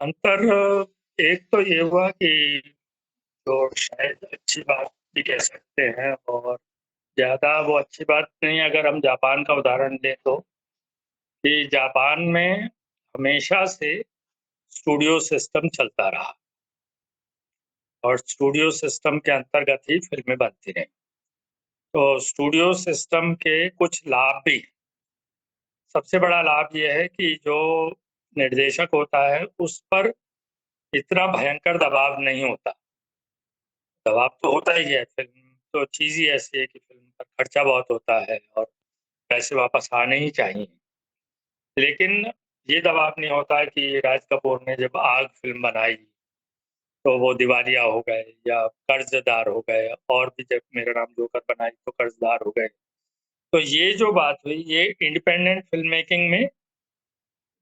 अंतर एक तो ये हुआ कि जो शायद अच्छी बात भी कह सकते हैं और ज़्यादा वो अच्छी बात नहीं अगर हम जापान का उदाहरण लें तो, कि जापान में हमेशा से स्टूडियो सिस्टम चलता रहा और स्टूडियो सिस्टम के अंतर्गत ही फ़िल्में बनती रहीं। तो स्टूडियो सिस्टम के कुछ लाभ भी हैं। सबसे बड़ा लाभ ये है कि जो निर्देशक होता है, उस पर इतना भयंकर दबाव नहीं होता। दबाव तो होता ही है, फ़िल्म तो चीज़ ही ऐसी है कि फ़िल्म पर खर्चा बहुत होता है और पैसे वापस आने ही चाहिए। लेकिन ये दबाव नहीं होता कि राज कपूर ने जब आग फ़िल्म बनाई, तो वो दिवालिया हो गए या कर्ज़दार हो गए और भी जब मेरा नाम जोकर बनाई तो कर्ज़दार हो गए। तो ये जो बात हुई, ये इंडिपेंडेंट फ़िल्म मेकिंग में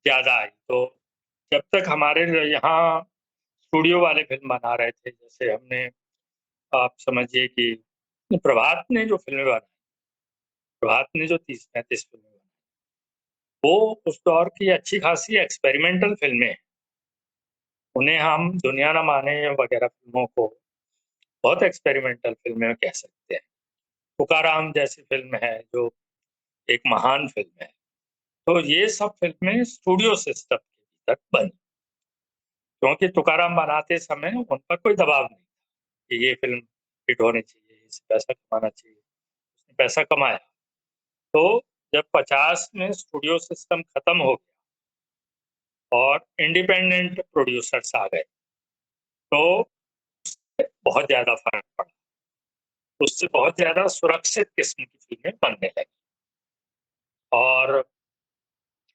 ज़्यादा आई। तो जब तक हमारे यहाँ स्टूडियो वाले फ़िल्म बना रहे थे, जैसे हमने आप समझिए कि प्रभात ने जो फ़िल्में बनाई, प्रभात ने जो 30-35 फ़िल्में बनाई, वो उस दौर की अच्छी खासी एक्सपेरिमेंटल फ़िल्में हैं। उन्हें हम दुनिया ना माने वगैरह फ़िल्मों को बहुत एक्सपेरिमेंटल फ़िल्में कह सकते हैं। तुकाराम जैसी फ़िल्म है, जो एक महान फ़िल्म है। तो ये सब फ़िल्में स्टूडियो सिस्टम के भीतर बनी, क्योंकि तुकाराम बनाते समय उन पर कोई दबाव नहीं कि ये फ़िल्म हिट होनी चाहिए, इससे पैसा कमाना चाहिए। उसने पैसा कमाया। तो जब 50 में स्टूडियो सिस्टम खत्म हो गया और इंडिपेंडेंट प्रोड्यूसर्स आ गए, तो बहुत ज़्यादा फ़र्क पड़ा। उससे बहुत ज़्यादा सुरक्षित किस्म की फ़िल्में बनने लगी और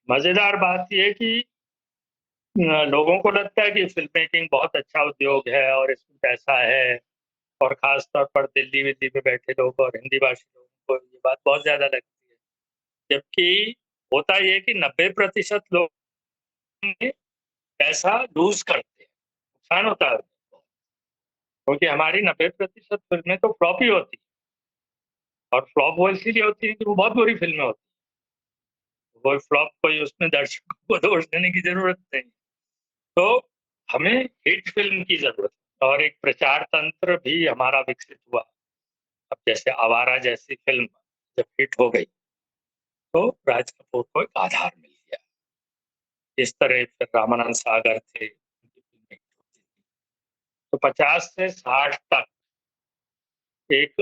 मज़ेदार बात ये है कि लोगों को लगता है कि फ़िल्म मेकिंग बहुत अच्छा उद्योग है और इसमें पैसा है और ख़ास तौर पर दिल्ली-विल्ली में बैठे लोग और हिंदी भाषी लोगों को ये बात बहुत ज़्यादा लगती है। जबकि होता ये है कि 90% लोग पैसा लूज करते हैं, नुकसान होता है क्योंकि हमारी 90% फिल्में तो फ्लॉप ही होती है, और फ्लॉप वो इसीलिए होती है कि वो बहुत बुरी फिल्में होती है। वो फ्लॉप कोई उसमें दर्शकों को दोष देने की जरूरत नहीं, तो हमें हिट फिल्म की जरूरत है और एक प्रचार तंत्र भी हमारा विकसित हुआ। अब जैसे आवारा जैसी फिल्म जब हिट हो गई तो राज कपूर को एक आधार मिल गया। इस तरह फिर रामानंद सागर थे, उनकी फिल्में हिट होती थी। तो 50 से 60 तक एक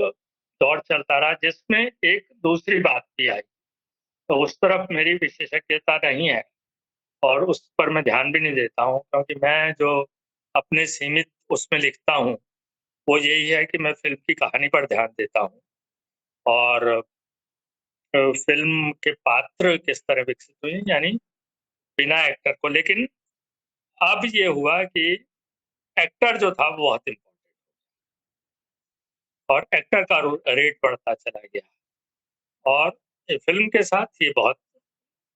दौर चलता रहा जिसमें एक दूसरी बात भी आई, तो उस तरफ मेरी विशेषज्ञता नहीं है और उस पर मैं ध्यान भी नहीं देता हूँ, क्योंकि मैं जो अपने सीमित उसमें लिखता हूँ वो यही है कि मैं फिल्म की कहानी पर ध्यान देता हूँ और फिल्म के पात्र किस तरह विकसित हुए, यानी बिना एक्टर को। लेकिन अब ये हुआ कि एक्टर जो था वो बहुत इम्पोर्टेंट और एक्टर का रेट बढ़ता चला गया, और फिल्म के साथ ये बहुत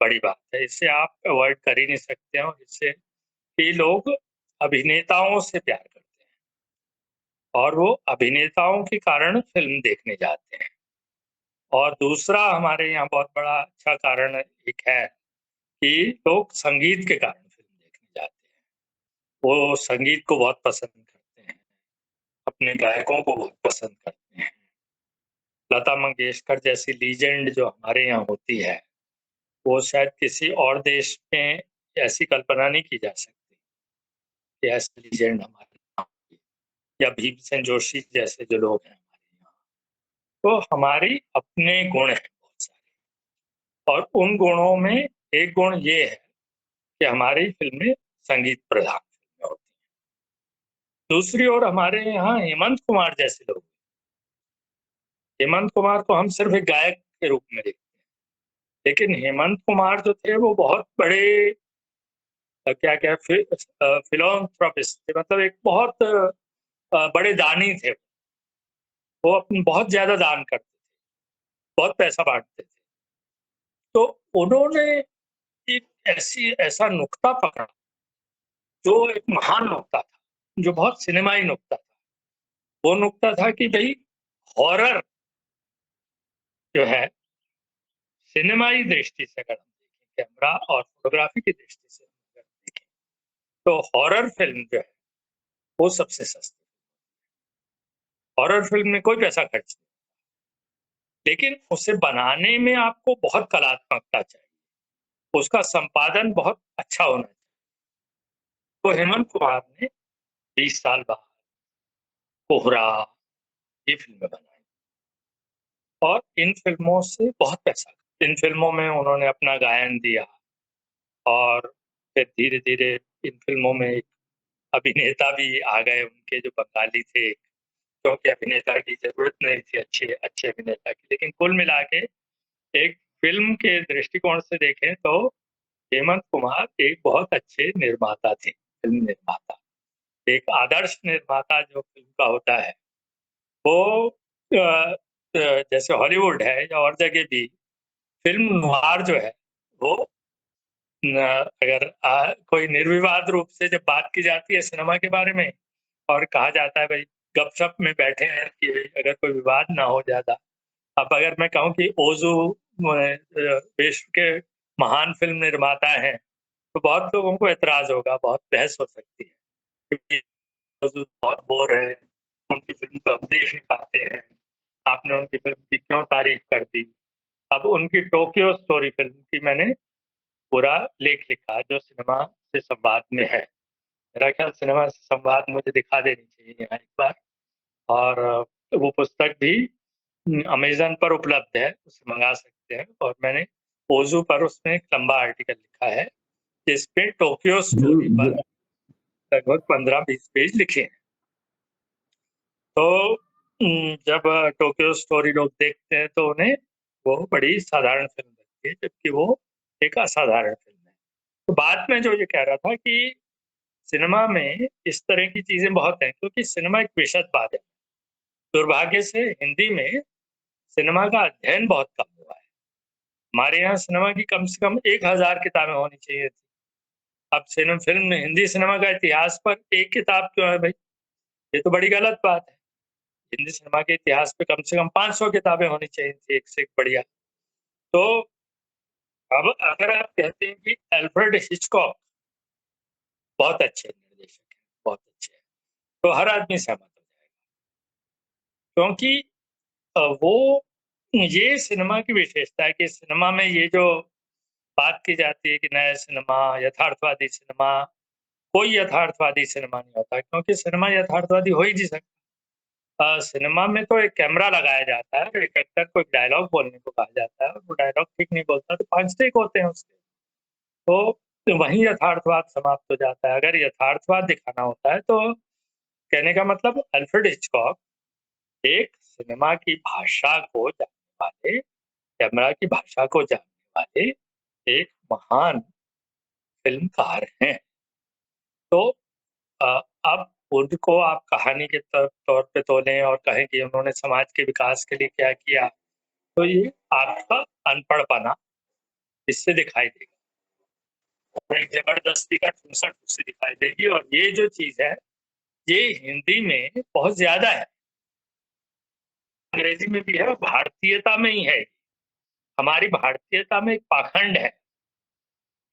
बड़ी बात है, इससे आप अवॉइड कर ही नहीं सकते हैं। और इससे कि लोग अभिनेताओं से प्यार करते हैं और वो अभिनेताओं के कारण फिल्म देखने जाते हैं। और दूसरा हमारे यहाँ बहुत बड़ा अच्छा कारण एक है कि लोग संगीत के कारण फिल्म देखने जाते हैं। वो संगीत को बहुत पसंद करते हैं, अपने गायकों को बहुत पसंद करते हैं। लता मंगेशकर जैसी लीजेंड जो हमारे यहाँ होती है, वो शायद किसी और देश में ऐसी कल्पना नहीं की जा सकती कि ऐसी लीजेंड हमारे यहाँ होगी, या भीमसेन जोशी जैसे जो लोग हैं हमारे यहाँ। तो हमारी अपने गुण हैं बहुत सारे, और उन गुणों में एक गुण ये है कि हमारी फिल्में संगीत प्रधान फिल्में होती हैं। दूसरी ओर हमारे यहाँ हेमंत कुमार जैसे लोग, हेमंत कुमार को हम सिर्फ एक गायक के रूप में देखते हैं, लेकिन हेमंत कुमार जो थे वो बहुत बड़े क्या क्या फिलोंथ्रोपिस्ट थे, मतलब एक बहुत बड़े दानी थे। वो अपने बहुत ज्यादा दान करते थे, बहुत पैसा बांटते थे। तो उन्होंने एक ऐसा नुक्ता पकड़ा जो एक महान नुक्ता था, जो बहुत सिनेमाई नुक्ता था। वो नुक्ता था कि भाई हॉरर जो है, सिनेमाई दृष्टि से अगर हम देखें, कैमरा और फोटोग्राफी की दृष्टि से अगर देखें, तो हॉरर फिल्म जो है वो सबसे सस्ती। हॉरर फिल्म में कोई पैसा खर्च नहीं, लेकिन उसे बनाने में आपको बहुत कलात्मकता चाहिए, उसका संपादन बहुत अच्छा होना चाहिए। तो हेमंत कुमार ने 20 साल बाद कोहरा ये फिल्में बनाई, और इन फिल्मों से बहुत पैसा, इन फिल्मों में उन्होंने अपना गायन दिया, और फिर धीरे धीरे इन फिल्मों में एक अभिनेता भी आ गए उनके, जो बंगाली थे, क्योंकि अभिनेता की जरूरत नहीं थी अच्छे अच्छे अभिनेता की। लेकिन कुल मिला के एक फिल्म के दृष्टिकोण से देखें तो हेमंत कुमार एक बहुत अच्छे निर्माता थे, फिल्म निर्माता। एक आदर्श निर्माता जो फिल्म का होता है वो जैसे हॉलीवुड है या और जगह भी फिल्म नवार जो है वो अगर कोई निर्विवाद रूप से जब बात की जाती है सिनेमा के बारे में, और कहा जाता है भाई गपशप में बैठे हैं कि अगर कोई विवाद ना हो ज्यादा। अब अगर मैं कहूँ कि ओजू विश्व के महान फिल्म निर्माता हैं, तो बहुत लोगों को एतराज होगा, बहुत बहस हो सकती है, क्योंकि ओजू बहुत बोर है, उनकी फिल्म को हम देख नहीं पाते हैं, आपने उनकी फिल्म की क्यों तारीफ कर दी। अब उनकी टोक्यो स्टोरी फिल्म की मैंने पूरा लेख लिखा जो सिनेमा से संवाद में है। मेरा ख्याल सिनेमा से संवाद मुझे दिखा देनी चाहिए यहाँ एक बार, और वो पुस्तक भी अमेज़न पर उपलब्ध है, उसे मंगा सकते हैं। और मैंने ओज़ू पर उसमें एक लंबा आर्टिकल लिखा है, जिस पे टोक्यो स्टोरी पर लगभग 15-20 पेज लिखे हैं। तो जब टोक्यो स्टोरी लोग देखते हैं तो उन्हें वो बड़ी साधारण फ़िल्म लगती है, जबकि वो एक असाधारण फ़िल्म है। तो बाद में जो ये कह रहा था कि सिनेमा में इस तरह की चीज़ें बहुत हैं, क्योंकि सिनेमा एक विशदवाद है। दुर्भाग्य से हिंदी में सिनेमा का अध्ययन बहुत कम हुआ है। हमारे यहाँ सिनेमा की कम से कम 1000 किताबें होनी चाहिए थी। अब फिल्म हिंदी सिनेमा का इतिहास पर एक किताब क्यों है भाई? ये तो बड़ी गलत बात है। हिंदी सिनेमा के इतिहास पे कम से कम 500 किताबें होनी चाहिए थी, एक से एक बढ़िया। तो अब अगर आप कहते हैं कि अल्फ्रेड हिचकॉक बहुत अच्छे निर्देशक हैं, बहुत अच्छे हैं, तो हर आदमी सहमत हो जाएगा। क्योंकि वो ये सिनेमा की विशेषता है कि सिनेमा में ये जो बात की जाती है कि नया सिनेमा, यथार्थवादी सिनेमा, कोई यथार्थवादी सिनेमा नहीं होता, क्योंकि सिनेमा यथार्थवादी हो ही नहीं सकता। सिनेमा में तो एक कैमरा लगाया जाता है, एक एक्टर को एक डायलॉग बोलने को कहा जाता है, और वो डायलॉग ठीक नहीं बोलता तो 5 टेक होते हैं उसके। तो वहीं यथार्थवाद समाप्त हो जाता है। अगर यथार्थवाद दिखाना होता है तो कहने का मतलब अल्फ्रेड हिचकॉक एक सिनेमा की भाषा को जानने वाले, कैमरा की भाषा को जानने वाले एक महान फ़िल्मकार हैं। तो अब उनको आप कहानी के तौर पे तोलें और कहें कि उन्होंने समाज के विकास के लिए क्या किया, तो ये आपका अनपढ़पना इससे दिखाई देगा। और एक ज़बरदस्ती का ठूसर उससे दिखाई देगी, और ये जो चीज़ है, ये हिंदी में बहुत ज़्यादा है। अंग्रेजी में भी है और भारतीयता में ही है। हमारी भारतीयता में एक पाखंड है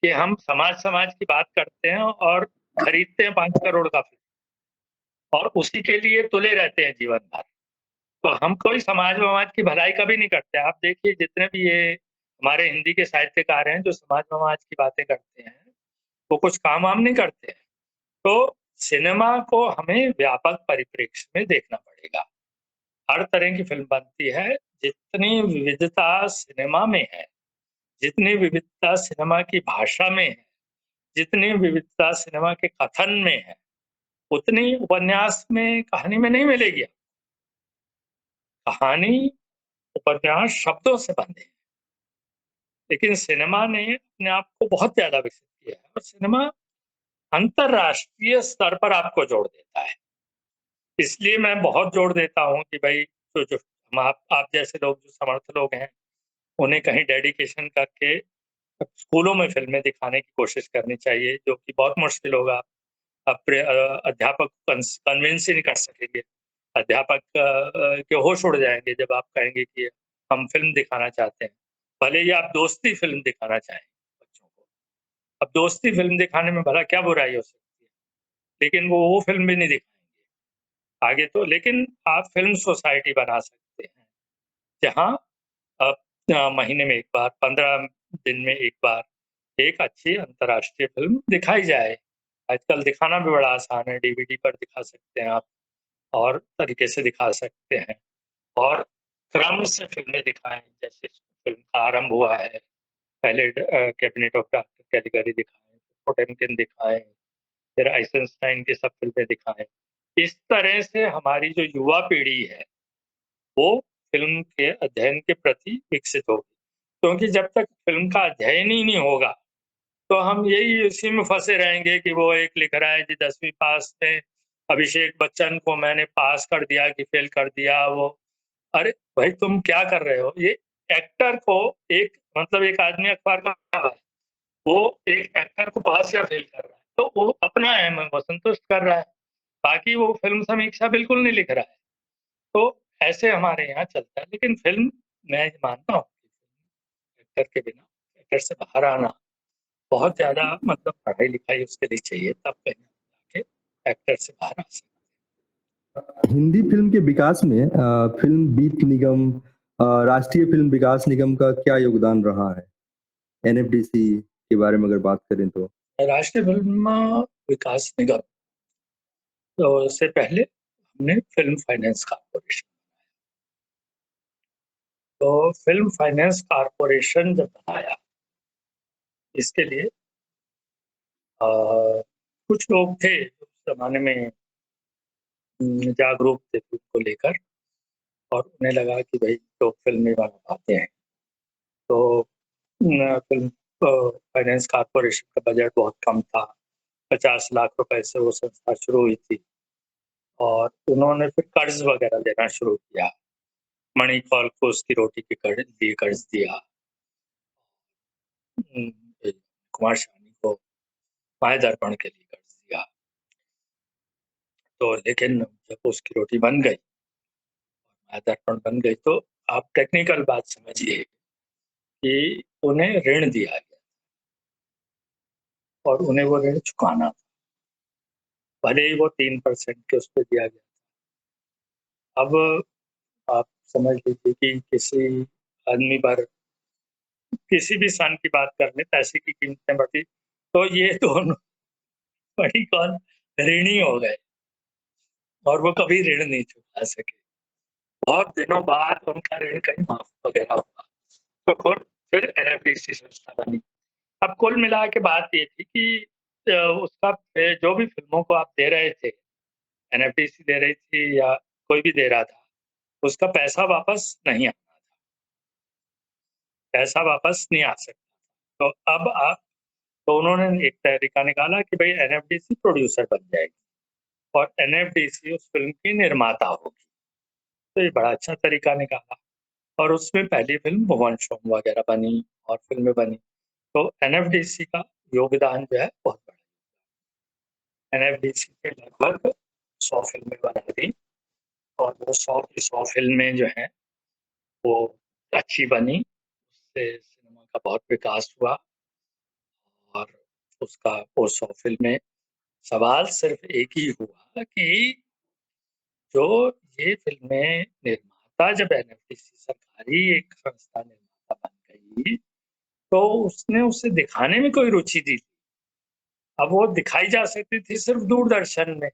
कि हम समाज की बात करते हैं और खरीदते हैं 5 करोड़ का फ़िल्म, और उसी के लिए तुले रहते हैं जीवन भर। तो हम कोई समाज की भलाई कभी नहीं करते। आप देखिए जितने भी ये हमारे हिंदी के साहित्यकार हैं जो समाज की बातें करते हैं, वो कुछ काम वाम नहीं करते हैं। तो सिनेमा को हमें व्यापक परिप्रेक्ष्य में देखना पड़ेगा। हर तरह की फ़िल्म बनती है, जितनी विविधता सिनेमा में है, जितनी विविधता सिनेमा की भाषा में है, जितनी विविधता सिनेमा के कथन में है, उतनी उपन्यास में, कहानी में नहीं मिलेगी। कहानी, उपन्यास शब्दों से बंधे हैं, लेकिन सिनेमा ने अपने आप को बहुत ज़्यादा विकसित किया है, और सिनेमा अंतर्राष्ट्रीय स्तर पर आपको जोड़ देता है। इसलिए मैं बहुत जोर देता हूँ कि भाई जो आप जैसे लोग जो समर्थ लोग हैं, उन्हें कहीं डेडिकेशन करके स्कूलों में फ़िल्में दिखाने की कोशिश करनी चाहिए, जो कि बहुत मुश्किल होगा। अध्यापक कन्विंस ही नहीं कर सकेंगे। अध्यापक के होश उड़ जाएँगे जब आप कहेंगे कि हम फ़िल्म दिखाना चाहते हैं। भले ही आप दोस्ती फ़िल्म दिखाना चाहें बच्चों को। अब दोस्ती फ़िल्म दिखाने में भला क्या बुराई हो सकती है? लेकिन वो फ़िल्म भी नहीं दिखाएँगे। आगे तो लेकिन आप फ़िल्म सोसाइटी बना सकते हैं, जहाँ अ महीने में 1 बार, 15 दिन में 1 बार एक अच्छी अंतर्राष्ट्रीय फ़िल्म दिखाई जाए। आजकल दिखाना भी बड़ा आसान है, डीवीडी पर दिखा सकते हैं आप, और तरीके से दिखा सकते हैं, और क्रम से फ़िल्में दिखाएँ, जैसे फ़िल्म का आरंभ हुआ है, पहले कैबिनेट ऑफ डॉक्टर कैलिगरी दिखाएँ, पोटेम्किन दिखाएँ, फिर आइज़ेनस्टाइन की सब फ़िल्में दिखाएँ। इस तरह से हमारी जो युवा पीढ़ी है, वो फ़िल्म के अध्ययन के प्रति विकसित होगी। क्योंकि जब तक फ़िल्म का अध्ययन ही नहीं होगा, तो हम यही इसी में फँसे रहेंगे कि वो एक लिख रहा है कि 10वीं पास में अभिषेक बच्चन को मैंने पास कर दिया कि फ़ेल कर दिया वो। अरे! भाई तुम क्या कर रहे हो? ये एक्टर को एक मतलब एक आदमी अखबार का है, वो एक एक्टर को पास या फ़ेल कर रहा है, तो वो अपना एम है, वो संतुष्ट कर रहा है। बाकी वो फ़िल्म समीक्षा बिल्कुल नहीं लिख रहा है। तो ऐसे हमारे यहाँ चलता है, लेकिन फ़िल्म मैं मानता हूँ कि एक्टर के बिना, एक्टर से बाहर आना बहुत ज़्यादा मतलब पढ़ाई-लिखाई उसके लिए चाहिए, तब कहीं जाके एक्टर से बाहर आ सकते। हिंदी फ़िल्म के विकास में फ़िल्म वित्त निगम राष्ट्रीय फ़िल्म विकास निगम का क्या योगदान रहा है? एनएफडीसी के बारे में अगर बात करें तो? राष्ट्रीय फ़िल्म विकास निगम, तो उससे पहले हमने फ़िल्म फाइनेंस कॉर्पोरेशन। तो फ़िल्म फाइनेंस कॉर्पोरेशन जब बनाया, इसके लिए कुछ लोग थे उस ज़माने में जागरूक थे फ़िल्म को लेकर, और उन्हें लगा कि भई लोग फ़िल्म नहीं बना पाते हैं। तो फ़िल्म फाइनेंस कॉर्पोरेशन का बजट बहुत कम था, 50 लाख रुपए से वो संस्था शुरू हुई थी, और उन्होंने फिर कर्ज़ वग़ैरह देना शुरू किया। मणिपाल को उसकी रोटी के लिए कर्ज़ दिया, कुमार शानी को मायादर्पण के लिए कर दिया। तो लेकिन जब उसकी रोटी बन गई, मायादर्पण बन गई, तो आप टेक्निकल बात समझिए कि उन्हें ऋण दिया गया और उन्हें वो ऋण चुकाना था, भले ही वो 3% के उस पे दिया गया। अब आप समझ लीजिए कि किसी आदमी पर किसी भी सन की बात कर ले, पैसे की कीमतें बढ़ी, तो ये दोनों बड़ी कौन ऋणी हो गए और वो कभी ऋण नहीं चुका सके। बहुत दिनों बाद उनका ऋण कहीं माफ वगैरह हुआ, तो फिर एनएफडीसी संस्था बनी। अब कुल मिला के बात ये थी कि उसका जो भी फिल्मों को आप दे रहे थे, एनएफडीसी दे रही थी या कोई भी दे रहा था, उसका पैसा वापस नहीं आना था, पैसा वापस नहीं आ सकता। तो अब आप तो उन्होंने एक तरीका निकाला कि भाई एनएफडीसी प्रोड्यूसर बन जाएगी और एनएफडीसी उस फिल्म की निर्माता होगी। तो ये बड़ा अच्छा तरीका निकाला और उसमें पहली फिल्म भुवन शोम वगैरह बनी और फिल्में बनी। तो एनएफडीसी का योगदान जो है बहुत बड़ा। एनएफडीसी के लगभग 100 फिल्में बना दी और वो 100 की 100 फिल्में जो हैं वो अच्छी बनी, उससे सिनेमा का बहुत विकास हुआ और उसका वो 100 फिल्में, सवाल सिर्फ एक ही हुआ कि जो ये फिल्में निर्माता जब एनएफडीसी सरकारी एक संस्था निर्माता बन गई, तो उसने उसे दिखाने में कोई रुचि दी। अब वो दिखाई जा सकती थी सिर्फ दूरदर्शन में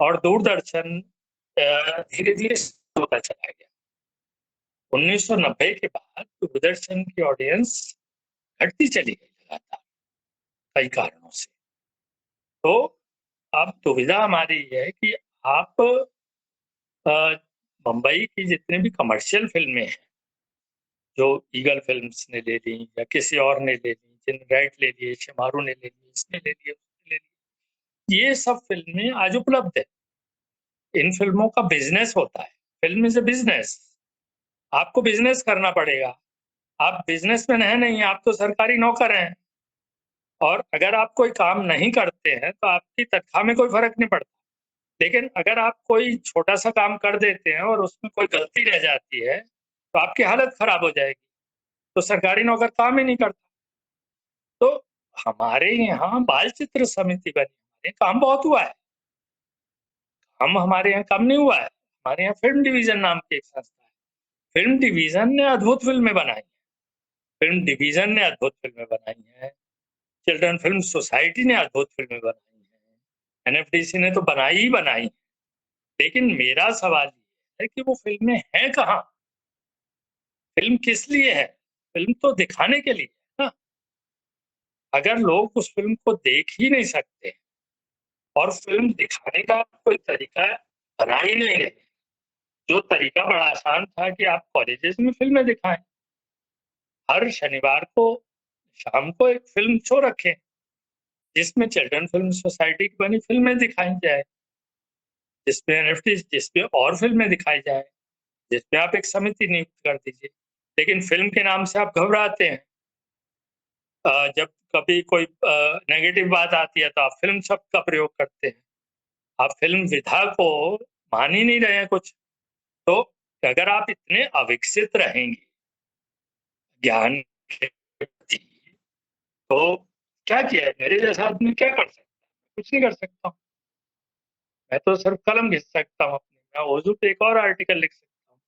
और दूरदर्शन धीरे-धीरे होता चला गया। 1990 के बाद दूरदर्शन की ऑडियंस घटती चली गई लगातार, कई कारणों से। तो अब दुविधा हमारी ये है कि आप मुंबई की जितनी भी कमर्शियल फिल्में हैं, जो ईगल फिल्म्स ने ले ली या किसी और ने ले ली, जिन राइट ले लिए, शेमारू ने ले ली, इसने ले लिए, उसने ले ली, ये सब फिल्में आज उपलब्ध है। इन फिल्मों का बिजनेस होता है, फिल्म इज अ बिजनेस, आपको बिजनेस करना पड़ेगा। आप बिजनेसमैन है नहीं, आप तो सरकारी नौकर हैं और अगर आप कोई काम नहीं करते हैं तो आपकी तनख्वाह में कोई फर्क नहीं पड़ता। लेकिन अगर आप कोई छोटा सा काम कर देते हैं और उसमें कोई गलती रह जाती है तो आपकी हालत खराब हो जाएगी, तो सरकारी नौकर काम ही नहीं करता। तो हमारे यहाँ बाल चित्र समिति बनी, हमारे काम बहुत हुआ है, हम हमारे यहाँ कम नहीं हुआ है। हमारे यहाँ फिल्म डिवीजन नाम की एक संस्था है, फिल्म डिवीजन ने अद्भुत फिल्में बनाई हैं, फिल्म डिवीजन ने अद्भुत फिल्में बनाई हैं, चिल्ड्रन फिल्म सोसाइटी ने अद्भुत फिल्में बनाई हैं, एनएफडीसी ने तो बनाई ही बनाई। लेकिन मेरा सवाल ये है कि वो फिल्में हैं कहाँ? फिल्म किस लिए है? फिल्म तो दिखाने के लिए है ना। अगर लोग उस फिल्म को देख ही नहीं सकते और फिल्म दिखाने का कोई तरीका बना ही नहीं रहे, जो तरीका बड़ा आसान था कि आप कॉलेजेस में फिल्में दिखाएं, हर शनिवार को शाम को एक फिल्म शो रखें जिसमें चिल्ड्रन फिल्म सोसाइटी की बनी फिल्में दिखाई जाए, जिसमें एनएफटी, जिसमें और फिल्में दिखाई जाए, जिसमें आप एक समिति नियुक्त कर दीजिए। लेकिन फिल्म के नाम से आप घबराते हैं। जब कभी कोई नेगेटिव बात आती है तो आप फिल्म शब्द का प्रयोग करते हैं, आप फिल्म विधा को मान ही नहीं रहे हैं कुछ। तो अगर आप इतने अविकसित रहेंगे ज्ञान के प्रति, तो क्या किया है, मेरे जैसा आदमी क्या कर सकता है? कुछ नहीं कर सकता हूँ, मैं तो सिर्फ कलम घिस सकता हूँ अपनी, मैं ओजू पे एक और आर्टिकल लिख सकता हूँ,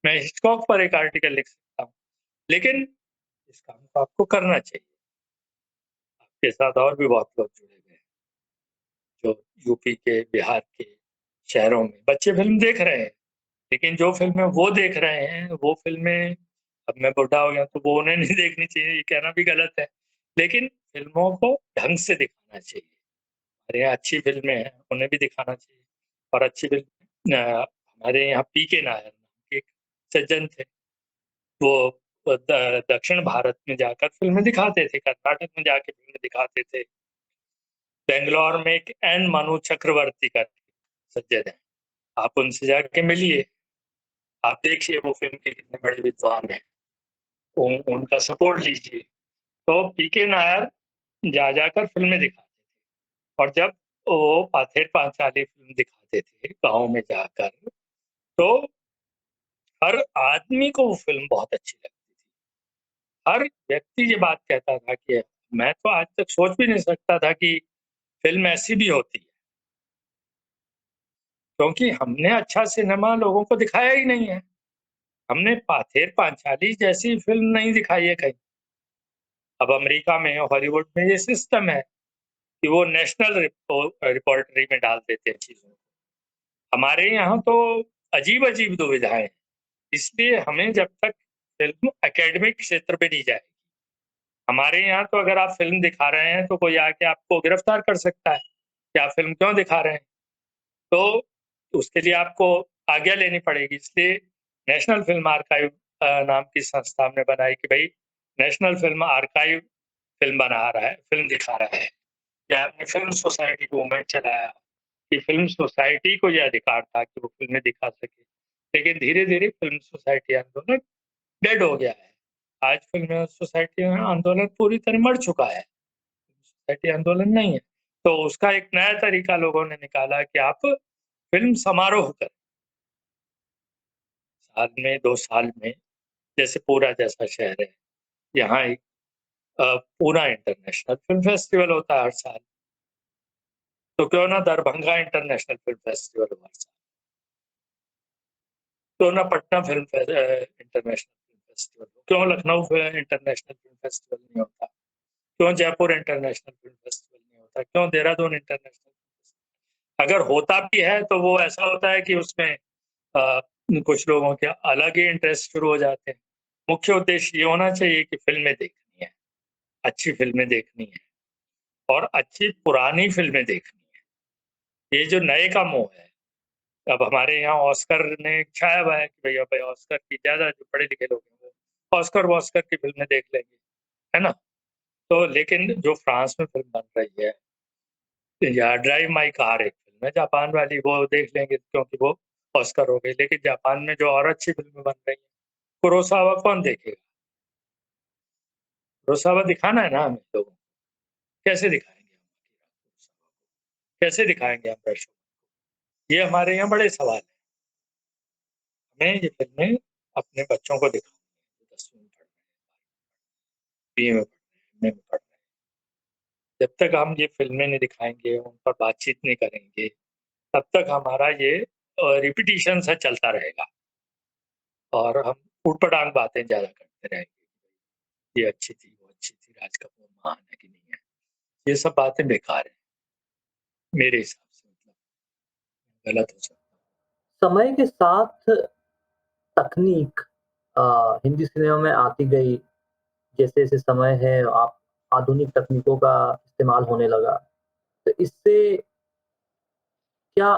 मैं हिचकॉक पर एक आर्टिकल लिख सकता हूँ। लेकिन इस काम को आपको करना चाहिए। आपके साथ और भी बहुत लोग जुड़े हुए हैं, जो यूपी के, बिहार के शहरों में बच्चे फिल्म देख रहे हैं, लेकिन जो फिल्में वो देख रहे हैं, वो फिल्में, अब मैं बुढ़ा हो गया तो वो उन्हें नहीं देखनी चाहिए, ये कहना भी गलत है। लेकिन फिल्मों को ढंग से दिखाना चाहिए। हमारे यहाँ अच्छी फिल्में हैं, उन्हें भी दिखाना चाहिए। और अच्छी फिल्म हमारे यहाँ पीके नायर नाम के एक सज्जन थे, वो दक्षिण भारत में जाकर फिल्में दिखाते थे, कर्नाटक में जाके फिल्में दिखाते थे। बेंगलोर में एक एन मनु चक्रवर्ती का सज्जन है, आप उनसे जाके मिलिए, आप देखिए वो फिल्म के कितने बड़े विद्वान हैं। उनका सपोर्ट लीजिए। तो पीके नायर जाकर फिल्में दिखाते थे, और जब वो पाथेर पांचाली फिल्म दिखाते थे गाँव में जाकर, तो हर आदमी को वो फिल्म बहुत अच्छी लगती थी। हर व्यक्ति ये बात कहता था कि मैं तो आज तक सोच भी नहीं सकता था कि फिल्म ऐसी भी होती है, क्योंकि हमने अच्छा सिनेमा लोगों को दिखाया ही नहीं है। हमने पाथेर पांचाली जैसी फिल्म नहीं दिखाई है कहीं। अब अमेरिका में, हॉलीवुड में ये सिस्टम है कि वो नेशनल रिपोर्टरी में डाल देते हैं चीज़ों को। हमारे यहाँ तो अजीब-अजीब दुविधाएँ हैं। इसलिए हमें जब तक फिल्म एकेडमिक क्षेत्र पे नहीं जाएगी, हमारे यहाँ तो अगर आप फ़िल्म दिखा रहे हैं तो कोई आके आपको गिरफ्तार कर सकता है कि आप फ़िल्म क्यों दिखा रहे हैं? तो उसके लिए आपको आज्ञा लेनी पड़ेगी। इसलिए नेशनल फ़िल्म आर्काइव नाम की संस्था हमने बनाई कि भई नेशनल फ़िल्म आर्काइव फ़िल्म बना रहा है, फ़िल्म दिखा रहा है। या हमने फ़िल्म सोसाइटी मूवमेंट चलाया कि फ़िल्म सोसाइटी को ये अधिकार था कि वो फ़िल्में दिखा सके। लेकिन धीरे-धीरे फ़िल्म सोसाइटी आंदोलन डेड हो गया है। आज फ़िल्म सोसाइटी आंदोलन पूरी तरह मर चुका है। सोसाइटी आंदोलन नहीं है। तो उसका एक नया तरीका लोगों ने निकाला कि आप फ़िल्म समारोह करें। साल में 2 साल में, जैसे पूरा जैसा शहर है, यहाँ एक पूना इंटरनेशनल फ़िल्म फेस्टिवल होता है हर साल। तो क्यों ना दरभंगा इंटरनेशनल फ़िल्म फेस्टिवल हो हर साल। क्यों ना पटना इंटरनेशनल फ़िल्म फेस्टिवल हो। क्यों लखनऊ इंटरनेशनल फ़िल्म फेस्टिवल नहीं होता? क्यों जयपुर इंटरनेशनल फ़िल्म फेस्टिवल नहीं होता? क्यों देहरादून इंटरनेशनल? अगर होता भी है तो वो ऐसा होता है कि उसमें कुछ लोगों के अलग ही इंटरेस्ट शुरू हो जाते हैं। मुख्य उद्देश्य ये होना चाहिए कि फ़िल्में देखनी है, अच्छी फ़िल्में देखनी है और अच्छी पुरानी फ़िल्में देखनी है। ये जो नए का मोह है, अब हमारे यहाँ ऑस्कर ने छाया हुआ है कि भैया भाई ऑस्कर की ज़्यादा जो पढ़े-लिखे लोग हैं वो ऑस्कर-वॉस्कर की फ़िल्में देख लेंगे, है ना? तो लेकिन जो फ्रांस में फ़िल्म बन रही है या ड्राइव माय कार एक फ़िल्म है जापान वाली, वो देख लेंगे क्योंकि वो ऑस्कर हो गई। लेकिन जापान में जो और अच्छी फ़िल्में बन रही हैं, कुरोसावा कौन देखेगा? कुरोसावा दिखाना है ना हमें लोगों को, कैसे दिखाएँगे हम कुरोसावा को? कैसे दिखाएँगे हम दर्शकों को? ये हमारे यहाँ बड़े सवाल हैं। हमें ये फ़िल्में अपने बच्चों को दिखानी है, जो 10वीं में पढ़ रहे हैं, बीए में पढ़ रहे हैं, एमए में पढ़ रहे हैं। जब तक हम ये फ़िल्में नहीं दिखाएँगे, उन पर बातचीत नहीं करेंगे, तब तक हमारा ये रिपिटिशन सा चलता रहेगा और हम ऊट-पटांग बातें ज़्यादा करते रहेंगे। ये अच्छी थी, वो अच्छी थी, राज कपूर महान है कि नहीं है। ये सब बातें बेकार हैं, मेरे हिसाब से मतलब, गलत हो सकता हूँ। समय के साथ तकनीक हिंदी सिनेमा में आती गई, जैसे-जैसे समय है आप आधुनिक तकनीकों का इस्तेमाल होने लगा। तो इससे क्या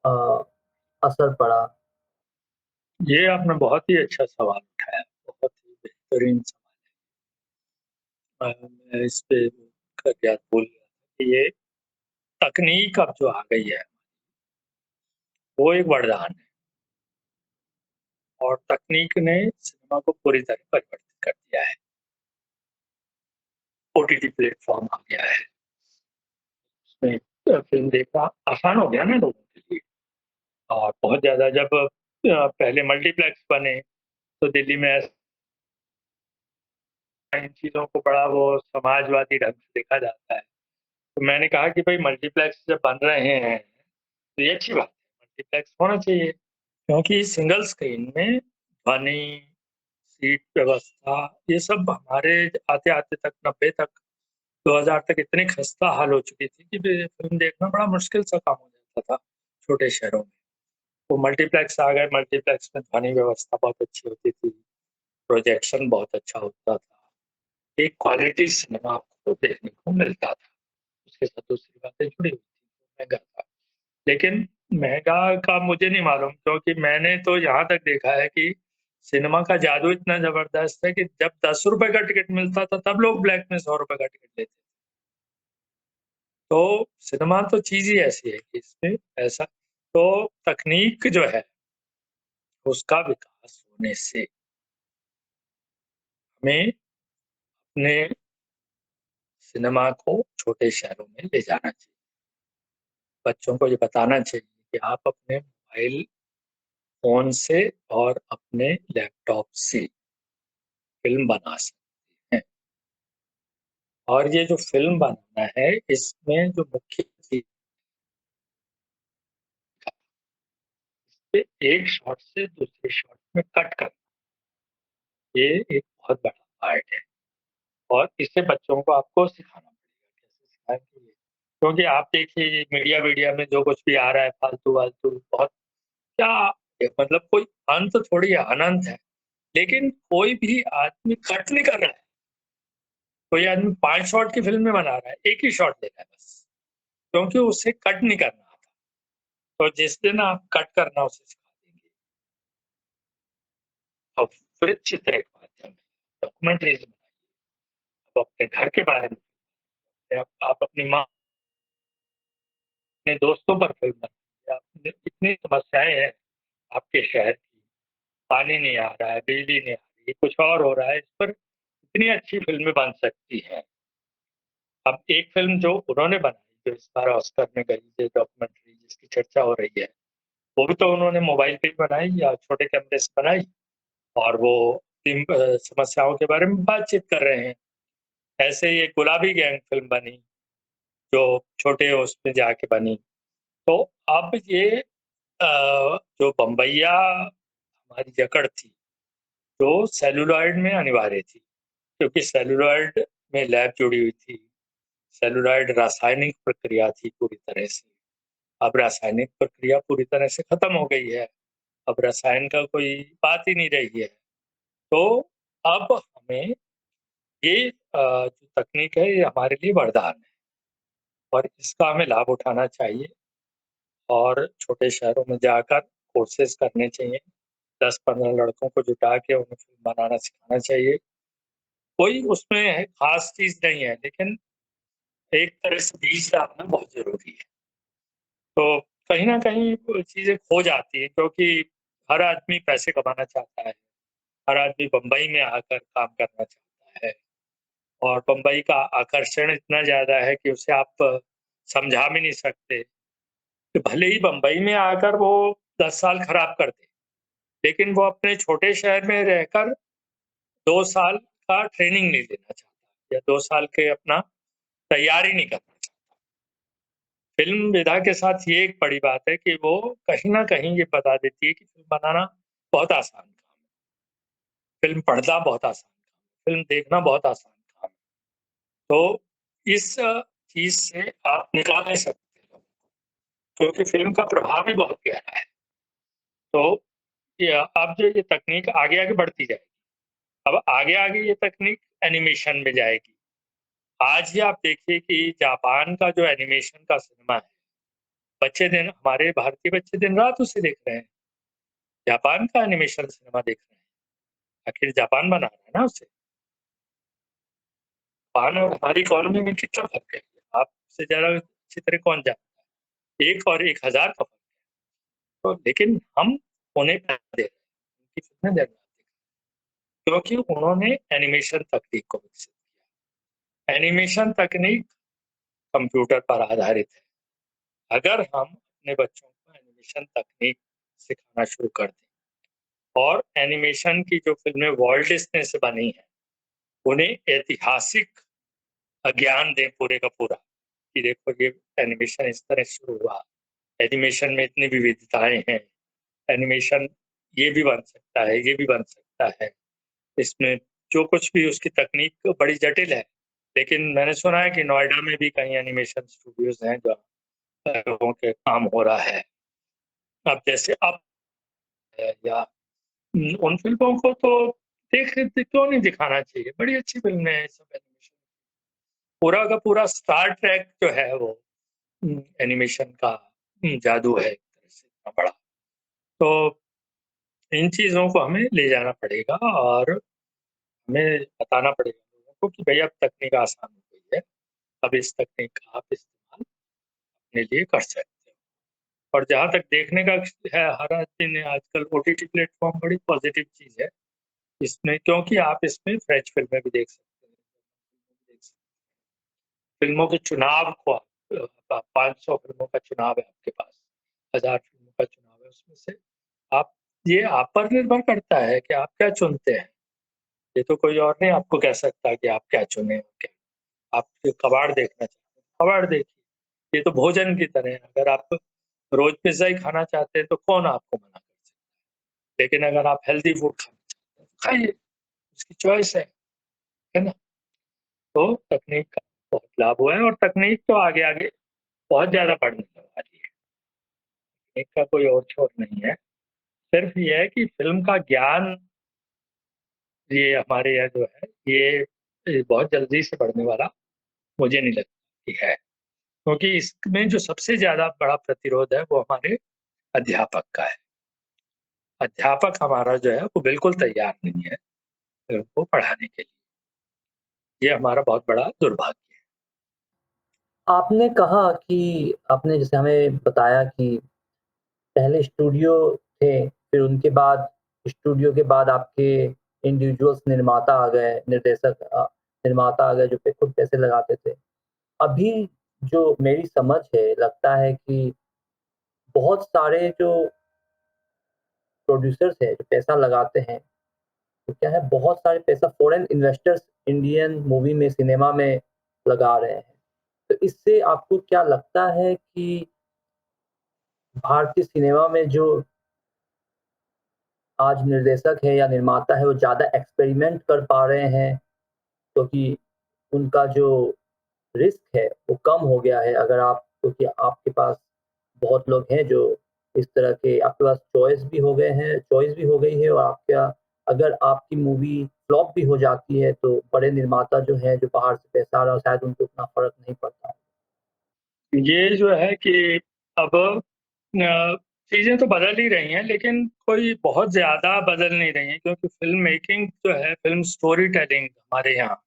अ, असर पड़ा? ये आपने बहुत ही अच्छा सवाल उठाया, बहुत ही बेहतरीन सवाल है। मैं इस पे क्या बोल रहा था कि ये तकनीक अब जो आ गई है, वो एक वरदान है और तकनीक ने सिनेमा को पूरी तरह परिवर्तित कर दिया है। ओटीटी प्लेटफ़ॉर्म आ गया है, उसमें फ़िल्म देखना आसान हो गया ना लोगों के लिए और बहुत ज़्यादा जब पहले मल्टीप्लेक्स बने, तो दिल्ली में इन चीज़ों को बड़ा वो समाजवादी ढंग से देखा जाता है। तो मैंने कहा कि भई मल्टीप्लेक्स जब बन रहे हैं, तो ये अच्छी बात है, मल्टीप्लेक्स होना चाहिए क्योंकि सिंगल स्क्रीन में ध्वनि, सीट व्यवस्था ये सब हमारे आते-आते तक 90 तक 2000 तक इतनी खस्ता हाल हो चुकी थी कि फ़िल्म देखना बड़ा मुश्किल सा काम हो जाता था, छोटे शहरों में। तो मल्टीप्लेक्स आ गए, मल्टीप्लेक्स में ध्वनि व्यवस्था बहुत अच्छी होती थी, प्रोजेक्शन बहुत अच्छा होता था, एक क्वालिटी सिनेमा आपको देखने को मिलता था। उसके साथ दूसरी बातें जुड़ी हुई थी, महँगा था। लेकिन महँगा का मुझे नहीं मालूम क्योंकि मैंने तो यहाँ तक देखा है कि सिनेमा का जादू इतना ज़बरदस्त है कि जब ₹10 का टिकट मिलता था, तब लोग ब्लैक में ₹100 का टिकट लेते थे। तो सिनेमा तो चीज़ ही ऐसी है कि इसमें ऐसा तो तकनीक जो है, उसका विकास होने से हमें अपने सिनेमा को छोटे शहरों में ले जाना चाहिए। बच्चों को ये बताना चाहिए कि आप अपने मोबाइल फ़ोन से और अपने लैपटॉप से फ़िल्म बना सकते हैं। और ये जो फ़िल्म बनाना है, इसमें जो मुख्य चीज़ है, एक शॉट से दूसरे शॉट में कट करना, ये एक बहुत बड़ा पार्ट है और इसे बच्चों को आपको सिखाना पड़ेगा, कैसे सिखाएँगे ये? क्योंकि आप देखिए मीडिया में जो कुछ भी आ रहा है फालतू-वालतू बहुत क्या मतलब कोई अंत थोड़ी है, अनंत है। लेकिन कोई भी आदमी कट नहीं कर रहा है। कोई आदमी 5 शॉट की फ़िल्म में बना रहा है, एक ही शॉट ले रहा है बस, क्योंकि उसे कट नहीं करना आता। तो जिस दिन आप कट करना उसे सिखा देंगे, और फिर चित्र के माध्यम में डॉक्यूमेंट्रीज़ बनाइए, आप अपने घर के बारे में, आप अपनी माँ, अपने दोस्तों पर फ़िल्म बनाइए, आप इतनी समस्याएँ हैं आपके शहर की, पानी नहीं आ रहा है, बिजली नहीं आ रही है, कुछ और हो रहा है, इस पर इतनी अच्छी फ़िल्में बन सकती हैं। अब एक फ़िल्म जो उन्होंने बनाई, जो इस बार ऑस्कर में गई, जो डॉक्यूमेंट्री जिसकी चर्चा हो रही है, वो भी तो उन्होंने मोबाइल पे ही बनाई या छोटे कैमरे से बनाई और वो समस्याओं के बारे में बातचीत कर रहे हैं। ऐसे ही एक गुलाबी गैंग फ़िल्म बनी, जो छोटे उसमें जाके बनी। तो अब ये जो बम्बैया हमारी जकड़ थी, जो सेलुलॉइड में अनिवार्य थी, क्योंकि सेलुलॉइड में लैब जुड़ी हुई थी। सेलुलॉइड रासायनिक प्रक्रिया थी पूरी तरह से। अब रासायनिक प्रक्रिया पूरी तरह से खत्म हो गई है। अब रसायन का कोई बात ही नहीं रही है। तो अब हमें ये जो तकनीक है, ये हमारे लिए वरदान है और इसका हमें लाभ उठाना चाहिए और छोटे शहरों में जाकर कोर्सेज़ करने चाहिए। 10-15 लड़कों को जुटा के उन्हें फ़िल्म बनाना सिखाना चाहिए। कोई उसमें ख़ास चीज़ नहीं है, लेकिन एक तरह से बीज डालना बहुत ज़रूरी है। तो कहीं न कहीं वो चीज़ें खो जाती हैं, क्योंकि हर आदमी पैसे कमाना चाहता है। हर आदमी बम्बई में आकर काम करना चाहता है और बम्बई का आकर्षण इतना ज़्यादा है कि उसे आप समझा भी नहीं सकते कि भले ही बम्बई में आकर वो 10 साल खराब कर दे, लेकिन वो अपने छोटे शहर में रहकर 2 साल का ट्रेनिंग नहीं लेना चाहता या 2 साल के अपना तैयारी नहीं करना चाहता। फ़िल्म विधा के साथ ये एक बड़ी बात है कि वो कहीं न कहीं ये बता देती है कि फ़िल्म बनाना बहुत आसान काम है। फ़िल्म पढ़ना बहुत आसान काम है, फ़िल्म देखना बहुत आसान काम है। तो इस चीज़ से आप निकाल नहीं सकते लोगों को, क्योंकि फ़िल्म का प्रभाव ही बहुत गहरा है। तो ये अब जो ये तकनीक आगे-आगे बढ़ती जाएगी। अब आगे-आगे ये तकनीक एनिमेशन में जाएगी। आज ही आप देखिए कि जापान का जो एनिमेशन का सिनेमा है, बच्चे दिन हमारे भारतीय बच्चे दिन-रात उसे देख रहे हैं। जापान का एनिमेशन सिनेमा देख रहे हैं। आखिर जापान बना रहा है ना उसे। जापान और हमारी इकोनॉमी में कितना फ़र्क है? आपसे ज़्यादा अच्छी तरह कौन जानता है? 1 और 1000 का फ़र्क है। तो लेकिन हम उन्हें पैसा दे रहे हैं, उनकी फ़िल्में देख रहे हैं, क्योंकि उन्होंने एनिमेशन तकनीक को विकसित किया। एनिमेशन तकनीक कंप्यूटर पर आधारित है। अगर हम अपने बच्चों को एनिमेशन तकनीक सिखाना शुरू कर दें और एनिमेशन की जो फ़िल्में वॉल्ट डिज़्नी से बनी हैं, उन्हें ऐतिहासिक ज्ञान दें पूरे का पूरा, कि देखो ये एनिमेशन इस तरह शुरू हुआ, एनिमेशन में इतनी विविधताएँ हैं, एनिमेशन ये भी बन सकता है, ये भी बन सकता है। इसमें जो कुछ भी उसकी तकनीक बड़ी जटिल है, लेकिन मैंने सुना है कि नोएडा में भी कई एनिमेशन स्टूडियोज़ हैं जहाँ लोगों के काम हो रहा है। अब जैसे अब है या उन फ़िल्मों को तो क्यों नहीं दिखाना चाहिए? बड़ी अच्छी फ़िल्में हैं ये सब एनिमेशन। पूरा का पूरा स्टार ट्रेक जो है वो एनिमेशन का जादू है एक तरह से इतना बड़ा। तो इन चीज़ों को हमें ले जाना पड़ेगा और हमें बताना पड़ेगा लोगों को कि भई अब तकनीक आसान हो गई है। अब इस तकनीक का आप इस्तेमाल अपने लिए कर सकते हो। और जहाँ तक देखने का है, हर आदमी ने आजकल ओटीटी प्लेटफ़ॉर्म बड़ी पॉज़िटिव चीज़ है। इसमें क्योंकि आप इसमें फ्रेंच फ़िल्में भी देख सकते हैं, फ़िल्मों के चुनाव को 500 फ़िल्मों का चुनाव है आपके पास, 1000 फ़िल्मों का चुनाव है, उसमें से ये आप पर निर्भर करता है कि आप क्या चुनते हैं। ये तो कोई और नहीं आपको कह सकता कि आप क्या चुनें, क्या आप कबाड़ देखना चाहते हैं, कबाड़ देखिए। ये तो भोजन की तरह है, अगर आप रोज़ पिज़्ज़ा ही खाना चाहते हैं, तो कौन आपको मना कर सकता है। लेकिन अगर आप हेल्दी फूड खाना चाहते हैं, तो खाइए, उसकी चॉइस है ना? तो तकनीक का बहुत लाभ हुआ है और तकनीक तो आगे-आगे बहुत ज़्यादा बढ़ने वाली है। तकनीक का कोई और छोर नहीं है, सिर्फ़ ये है कि फ़िल्म का ज्ञान ये हमारे यहाँ जो है, ये बहुत जल्दी से बढ़ने वाला मुझे नहीं लगता कि है। क्योंकि इसमें जो सबसे ज़्यादा बड़ा प्रतिरोध है, वो हमारे अध्यापक का है। अध्यापक हमारा जो है, वो बिल्कुल तैयार नहीं है फ़िल्म को पढ़ाने के लिए। ये हमारा बहुत बड़ा दुर्भाग्य है। आपने कहा कि आपने जैसे हमें बताया कि पहले स्टूडियो थे, फिर उनके बाद स्टूडियो के बाद आपके इंडिविजुअल्स निर्माता आ गए, निर्माता आ गए जो खुद पैसे लगाते थे। अभी जो मेरी समझ है, लगता है कि बहुत सारे जो प्रोड्यूसर्स हैं, जो पैसा लगाते हैं, तो क्या है बहुत सारे पैसा फॉरेन इन्वेस्टर्स इंडियन मूवी में, सिनेमा में लगा रहे हैं। तो इससे आपको क्या लगता है कि भारतीय सिनेमा में जो आज निर्देशक है या निर्माता है, वो ज़्यादा एक्सपेरिमेंट कर पा रहे हैं, क्योंकि उनका जो रिस्क है, वो कम हो गया है। अगर आप क्योंकि आपके पास बहुत लोग हैं जो इस तरह के आपके पास चॉइस भी हो गई है और आपका अगर आपकी मूवी फ्लॉप भी हो जाती है, तो बड़े निर्माता जो हैं, जो बाहर से पैसा आ रहा है, शायद उनको उतना फ़र्क नहीं पड़ता है। ये जो है कि अब चीज़ें तो बदल ही रही हैं, लेकिन कोई बहुत ज़्यादा बदल नहीं रही हैं क्योंकि फ़िल्म मेकिंग जो है, फ़िल्म स्टोरी टेलिंग हमारे यहाँ,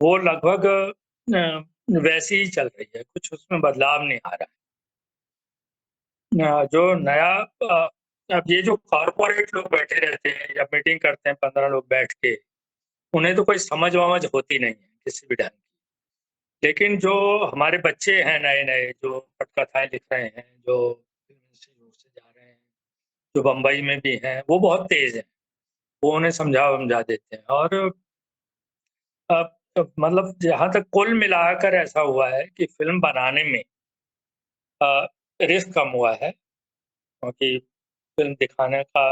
वो लगभग वैसी ही चल रही है, कुछ उसमें बदलाव नहीं आ रहा है। जो नया अब ये जो कॉर्पोरेट लोग बैठे रहते हैं या मीटिंग करते हैं 15 लोग बैठ के, उन्हें तो कोई समझ-वमझ होती नहीं है किसी भी ढंग की। लेकिन जो हमारे बच्चे हैं नए-नए जो पटकथाएँ लिख रहे हैं, जो फ़िल्म इंस्टीट्यूट से जा रहे हैं, जो बम्बई में भी हैं, वो बहुत तेज़ हैं। वो उन्हें समझा-वमझा देते हैं और मतलब जहाँ तक कुल मिलाकर ऐसा हुआ है कि फ़िल्म बनाने में रिस्क कम हुआ है क्योंकि फ़िल्म दिखाने का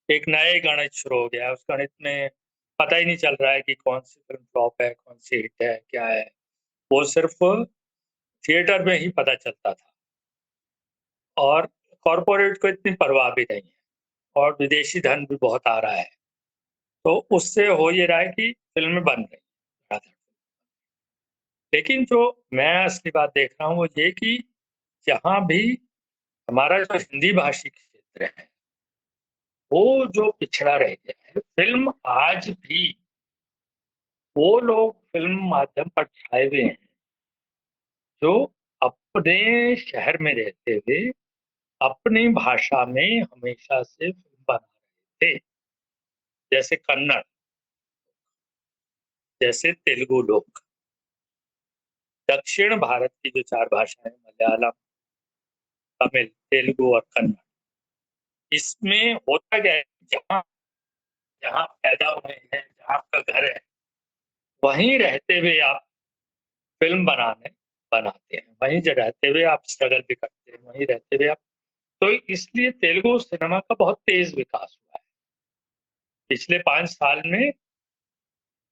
एक नया ही गणित शुरू हो गया है। उस गणित में पता ही नहीं चल रहा है कि कौन-सी फ़िल्म फ्लॉप है, कौन-सी हिट है, क्या है। वो सिर्फ़ थिएटर में ही पता चलता था और कॉर्पोरेट को इतनी परवाह भी नहीं है और विदेशी धन भी बहुत आ रहा है। तो उससे हो ये रहा है कि फ़िल्में बन रही हैं। लेकिन जो मैं असली बात देख रहा हूँ वो ये कि जहाँ भी हमारा जो हिंदी भाषी क्षेत्र है, वो जो पिछड़ा रह गया है, फ़िल्म आज भी वो लोग फ़िल्म माध्यम पर छाए हुए हैं, जो अपने शहर में रहते हुए, अपनी भाषा में हमेशा से फ़िल्म बना रहे थे। जैसे कन्नड़, जैसे तेलुगु लोग। दक्षिण भारत की जो 4 भाषाएँ मलयालम, तमिल, तेलुगु और कन्नड़, इसमें होता क्या है जहाँ जहाँ पैदा हुए हैं, जहाँ आपका घर है, वहीं रहते हुए आप फ़िल्म बनाते हैं। वहीं रहते हुए आप स्ट्रगल भी करते हैं, वहीं रहते हुए आप तो इसलिए तेलुगु सिनेमा का बहुत तेज़ विकास हुआ है। पिछले 5 साल में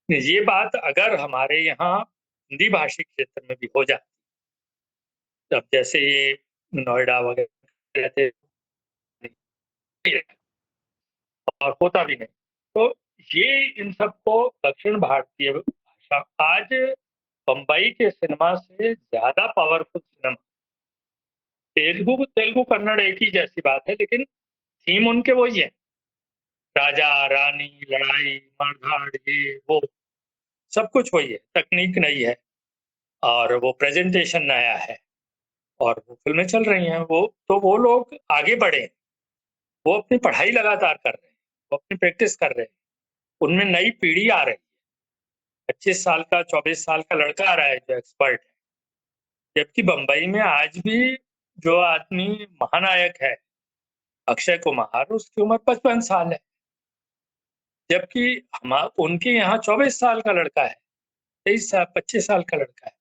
ये बात अगर हमारे यहाँ हिंदी भाषी क्षेत्र में भी हो जाती, अब जैसे ये नोएडा वगैरह रहते और होता भी नहीं। तो ये इन सबको दक्षिण भारतीय भाषा आज बम्बई के सिनेमा से ज़्यादा पावरफुल सिनेमा तेलुगु, कन्नड़ एक ही जैसी बात है लेकिन थीम उनके वही है। राजा, रानी, लड़ाई, मार-धाड़ ये वो सब कुछ वही है, तकनीक नई है और वो प्रेज़ेंटेशन नया है और वो फ़िल्में चल रही हैं। वो लोग आगे बढ़े हैं, वो अपनी पढ़ाई लगातार कर रहे हैं। वो अपनी प्रैक्टिस कर रहे हैं, उनमें नई पीढ़ी आ रही है। 25 साल का 24 साल का लड़का आ रहा है जो एक्सपर्ट है, जबकि बंबई में आज भी जो आदमी महानायक है अक्षय कुमार, उसकी उम्र 55 साल है, जबकि उनके यहाँ 24 साल का लड़का है, 23 साल 25 साल का लड़का है।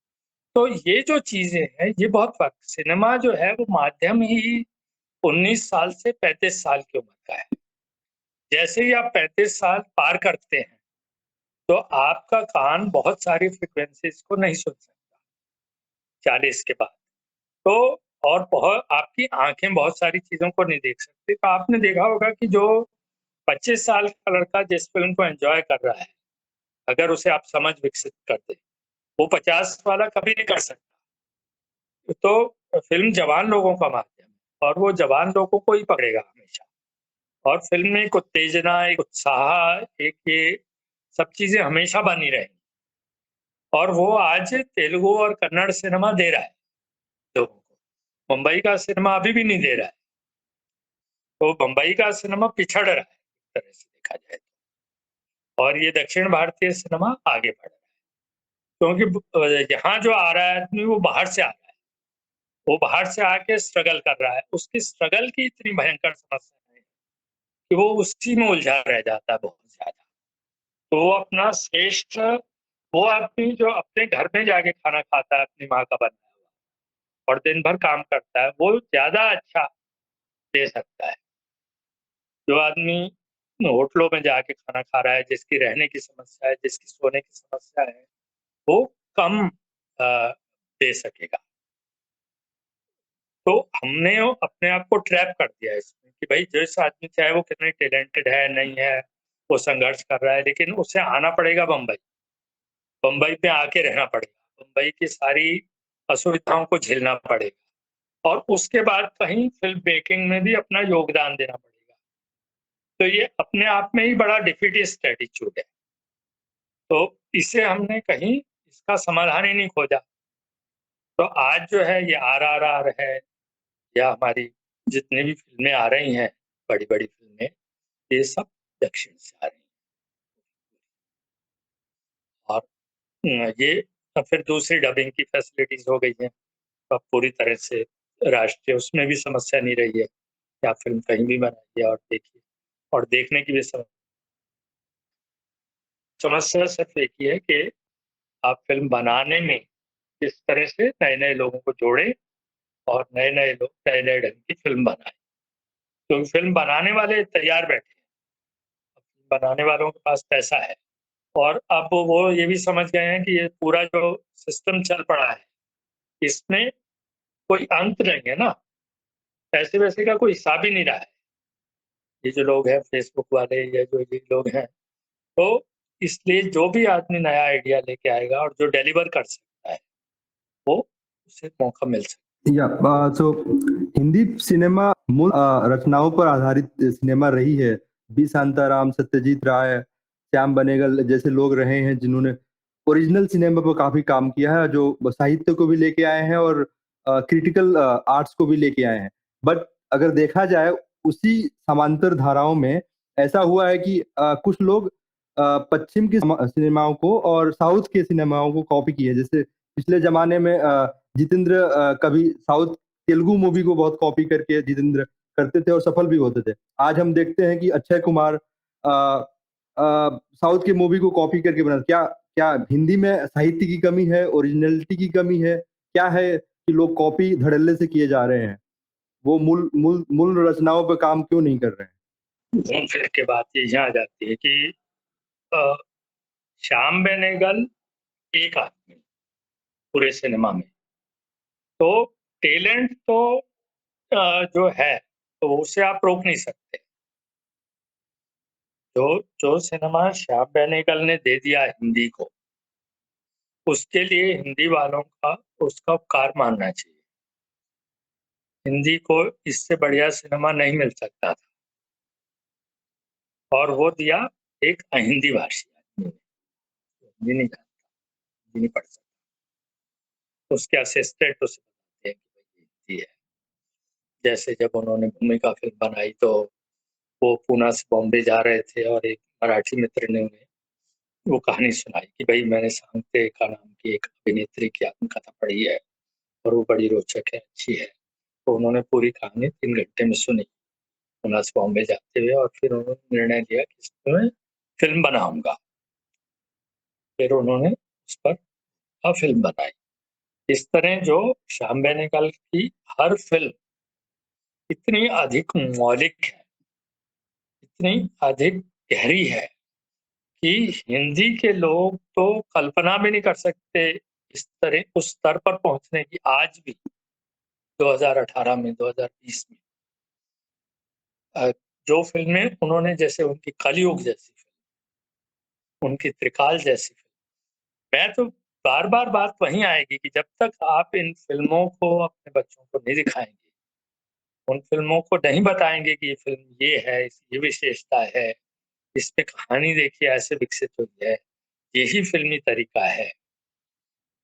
तो ये जो चीजें हैं, ये बहुत फर्क, सिनेमा जो है वो माध्यम ही 19 साल से 35 साल की उम्र का है। जैसे ही आप 35 साल पार करते हैं तो आपका कान बहुत सारी फ्रीक्वेंसीज को नहीं सुन सकता 40 के बाद। तो और बहुत आपकी आंखें बहुत सारी चीजों को नहीं देख सकती। तो आपने देखा होगा कि जो 25 साल का लड़का जिस फिल्म को एंजॉय कर रहा है, अगर उसे आप समझ विकसित कर दे, वो 50 वाला कभी नहीं कर सकता। तो फिल्म जवान लोगों का माध्यम है और वो जवान लोगों को ही पकड़ेगा हमेशा। और फिल्म में एक उत्तेजना, एक उत्साह, एक ये सब चीजें हमेशा बनी रहेंगी। और वो आज तेलुगु और कन्नड़ सिनेमा दे रहा है लोगों को, मुंबई का सिनेमा अभी भी नहीं दे रहा है। तो मुंबई का सिनेमा पिछड़ रहा है एक तरह से देखा जाए तो, और ये दक्षिण भारतीय सिनेमा आगे बढ़ रहा है, क्योंकि यहाँ जो आ रहा है आदमी वो बाहर से आ रहा है, वो बाहर से आके स्ट्रगल कर रहा है, उसकी स्ट्रगल की इतनी भयंकर समस्या है कि वो उसी में उलझा रह जाता है बहुत ज्यादा। तो वो अपना श्रेष्ठ, वो आदमी जो अपने घर में जाके खाना खाता है अपनी माँ का बनाया हुआ और दिन भर काम करता है, वो ज्यादा अच्छा दे सकता है। जो आदमी होटलों में जाके खाना खा रहा है, जिसकी रहने की समस्या है, जिसकी सोने की समस्या है, वो कम दे सकेगा। तो हमने अपने आप को ट्रैप कर दिया इसमें कि भाई जिस आदमी चाहे वो कितने टैलेंटेड है नहीं है, वो संघर्ष कर रहा है, लेकिन उसे आना पड़ेगा बम्बई, बम्बई पे आके रहना पड़ेगा, बम्बई की सारी असुविधाओं को झेलना पड़ेगा और उसके बाद कहीं फिल्म मेकिंग में भी अपना योगदान देना पड़ेगा। तो ये अपने आप में ही बड़ा डिफीटिस्ट एटीट्यूड है। तो इसे हमने कहीं इसका समाधान ही नहीं खोजा। तो आज जो है ये RRR है या हमारी जितनी भी फिल्में आ रही हैं, बड़ी बड़ी फिल्में, ये सब दक्षिण से आ रही हैं। और ये फिर दूसरी डबिंग की फैसिलिटीज हो गई हैं, अब पूरी तरह से राष्ट्रीय उसमें भी समस्या नहीं रही है कि आप फिल्म कहीं भी बनाइए और देखिए, और देखने की भी समस्या सिर्फ एक ही है कि आप फिल्म बनाने में किस तरह से नए नए लोगों को जोड़े और नए नए लोग नए नए ढंग की फिल्म बनाए। तो फिल्म बनाने वाले तैयार बैठे हैं, बनाने वालों के पास पैसा है और अब वो ये भी समझ गए हैं कि ये पूरा जो सिस्टम चल पड़ा है, इसमें कोई अंत नहीं है ना, पैसे वैसे का कोई हिसाब ही नहीं रहा है। ये जो लोग हैं फेसबुक वाले या जो ये लोग हैं, तो इसलिए जो भी आदमी नया आइडिया लेके आएगा और जो डिलीवर कर सकता है, वो उसे मौका मिल सकता है। या सो हिंदी सिनेमा मूल रचनाओं पर आधारित सिनेमा रही है। बी शांताराम, सत्यजीत राय, श्याम बेनेगल जैसे लोग रहे हैं जिन्होंने ओरिजिनल सिनेमा पर काफी काम किया है, जो साहित्य को भी लेके आए हैं और क्रिटिकल आर्ट्स को भी लेके आए हैं। बट अगर देखा जाए उसी समांतर धाराओं में ऐसा हुआ है कि कुछ लोग पश्चिम की सिनेमाओं को और साउथ के सिनेमाओं को कॉपी किए। जैसे पिछले जमाने में जितेंद्र कभी साउथ तेलुगु मूवी को बहुत कॉपी करके जितेंद्र करते थे और सफल भी होते थे। आज हम देखते हैं कि अक्षय कुमार साउथ की मूवी को कॉपी करके बना। क्या क्या हिंदी में साहित्य की कमी है, ओरिजिनलिटी की कमी है? क्या है कि लोग कॉपी धड़ल्ले से किए जा रहे हैं? वो मूल मूल मूल रचनाओं पे काम क्यों नहीं कर रहे हैं? घूम फिर के बात ये आ जाती है कि अ, श्याम बेनेगल एक आदमी पूरे सिनेमा में, तो टैलेंट तो जो है तो उसे आप रोक नहीं सकते। जो जो सिनेमा श्याम बेनेगल ने दे दिया हिंदी को, उसके लिए हिंदी वालों का उसका उपकार मानना चाहिए। हिंदी को इससे बढ़िया सिनेमा नहीं मिल सकता था और वो दिया एक अहिंदी भाषी आदमी ने, हिंदी नहीं जानता, हिंदी नहीं पढ़ सकता, तो उसके असिस्टेंट उसे बताते हैं कि भाई ये हिंदी है। जैसे जब उन्होंने भूमिका फिल्म बनाई तो वो पूना से बॉम्बे जा रहे थे और एक मराठी मित्र ने उन्हें वो कहानी सुनाई कि भाई मैंने सांगते का नाम की एक अभिनेत्री की आत्मकथा पढ़ी है और वो बड़ी रोचक है, अच्छी है। तो उन्होंने पूरी कहानी 3 घंटे में सुनी, पूना से बॉम्बे जाते हुए, और फिर उन्होंने निर्णय लिया कि इसपे मैं फ़िल्म बनाऊँगा। फिर उन्होंने उस पर फ़िल्म बनाई। इस तरह जो श्याम बेनेगल की हर फ़िल्म इतनी अधिक मौलिक है, इतनी अधिक गहरी है कि हिंदी के लोग तो कल्पना भी नहीं कर सकते इस तरह उस स्तर पर पहुंचने की आज भी 2018 में, 2020 में। जो फ़िल्में उन्होंने, जैसे उनकी कलयुग जैसी फ़िल्म, उनकी त्रिकाल जैसी फ़िल्म, मैं तो बार-बार बात वहीं आएगी कि जब तक आप इन फ़िल्मों को अपने बच्चों को नहीं दिखाएँगे, उन फ़िल्मों को नहीं बताएँगे कि ये फ़िल्म ये है, ये विशेषता है, इसमें कहानी देखिए ऐसे विकसित हुई है, यही फ़िल्मी तरीका है,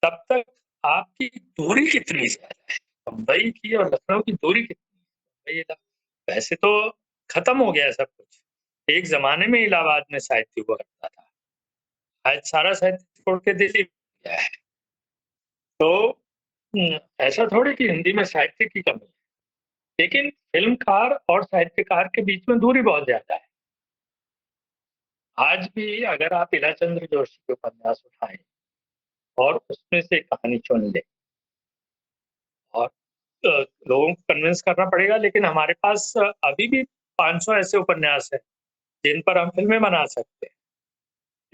तब तक आपकी दूरी कितनी ज़्यादा है। बम्बई की और लखनऊ की दूरी कितनी है। वैसे तो खत्म हो गया है सब कुछ। एक ज़माने में इलाहाबाद में साहित्य हुआ करता था। आज सारा साहित्य छोड़ के दिल्ली में गया है। तो ऐसा थोड़ी कि हिंदी में साहित्य की कमी है, लेकिन फ़िल्मकार और साहित्यकार के बीच में दूरी बहुत ज़्यादा है। आज भी अगर आप इलाचंद्र जोशी के उपन्यास उठाएँ और उसमें से कहानी चुन लें और लोगों को कन्विंस करना पड़ेगा, लेकिन हमारे पास अभी भी 500 ऐसे उपन्यास हैं, जिन पर हम फ़िल्में बना सकते हैं।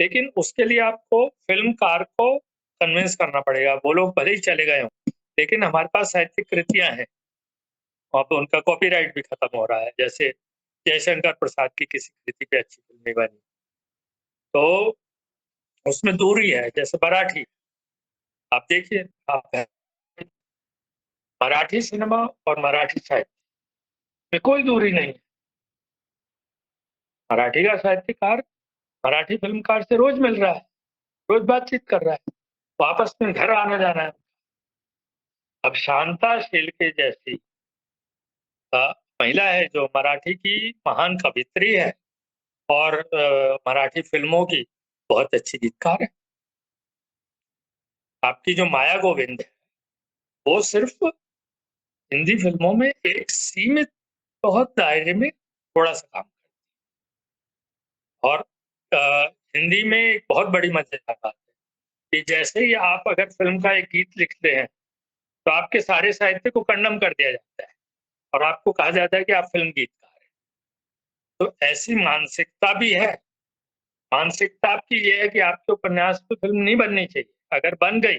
लेकिन उसके लिए आपको फ़िल्मकार को कन्विंस करना पड़ेगा। वो लोग भले ही चले गए हों, लेकिन हमारे पास साहित्यिक कृतियाँ हैं, अब उनका कॉपीराइट भी खत्म हो रहा है। जैसे जयशंकर प्रसाद की किसी कृति पे अच्छी फ़िल्म नहीं बनी, तो उसमें दूरी है। जैसे मराठी, आप देखिए, आप मराठी सिनेमा और मराठी साहित्य में कोई दूरी नहीं है। मराठी का साहित्यकार मराठी फ़िल्मकार से रोज़ मिल रहा है, रोज़ बातचीत कर रहा है, वो आपस में घर आना-जाना है। अब शांता शेळके जैसी महिला है जो मराठी की महान कवयित्री है और मराठी फ़िल्मों की बहुत अच्छी गीतकार है। आपकी जो माया गोविंद है, वो सिर्फ़ हिंदी फ़िल्मों में एक सीमित बहुत दायरे में थोड़ा-सा काम करती है। और हिंदी में एक बहुत बड़ी मज़ेदार बात है कि जैसे ही आप अगर फ़िल्म का एक गीत लिखते हैं, तो आपके सारे साहित्य को कंडेम कर दिया जाता है और आपको कहा जाता है कि आप फ़िल्म गीतकार हैं। तो ऐसी मानसिकता भी है। मानसिकता आपकी ये है कि आपके उपन्यास पे फ़िल्म नहीं बननी चाहिए। अगर बन गई,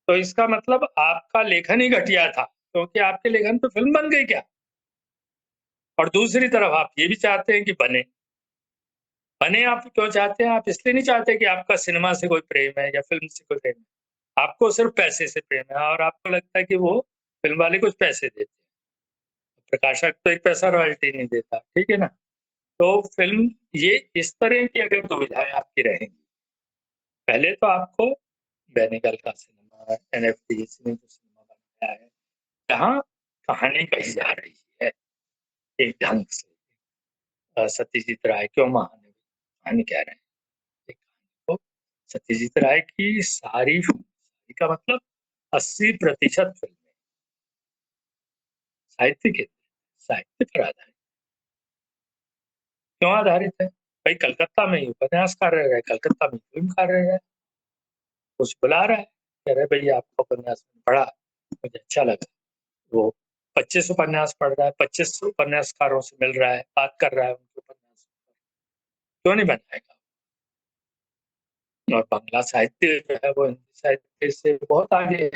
तो इसका मतलब आपका लेखन ही घटिया था, क्योंकि आपके लेखन पे फ़िल्म बन गई क्या? और दूसरी तरफ आप ये भी चाहते हैं कि बने। बने आप क्यों चाहते हैं? आप इसलिए नहीं चाहते कि आपका सिनेमा से कोई प्रेम है या फ़िल्म से कोई प्रेम है। आपको सिर्फ़ पैसे से प्रेम है और आपको लगता है कि वो फ़िल्म वाले कुछ पैसे देते हैं। प्रकाशक तो 1 पैसा रॉयल्टी नहीं देता, ठीक है ना? तो फ़िल्म ये इस तरह की अगर दुविधाएँ आपकी रहेंगी, पहले तो आपको बेनेगल का सिनेमा, एनएफटीसी ने जो सिनेमा बनाया है, जहाँ कहानी कही जा रही है एक ढंग से। सत्यजीत राय क्यों महान है? कहानी कह रहे हैं। एक कहानी को सत्यजीत राय की सारी का मतलब 80% फ़िल्में साहित्य के साहित्य पर आधारित। क्यों आधारित है? भाई कलकत्ता में ही उपन्यासकार रह रहा है, कलकत्ता में फ़िल्मकार रह रहा है। कुछ बुला रहा है, कह रहा है भई आपका उपन्यास मैंने पढ़ा, मुझे अच्छा लगा। वो 25 उपन्यास पढ़ रहा है, 25 उपन्यासकारों से मिल रहा है, बात कर रहा है उनके उपन्यास पर। क्यों नहीं बनाएगा? और बांग्ला साहित्य जो है वो हिंदी साहित्य से बहुत आगे है।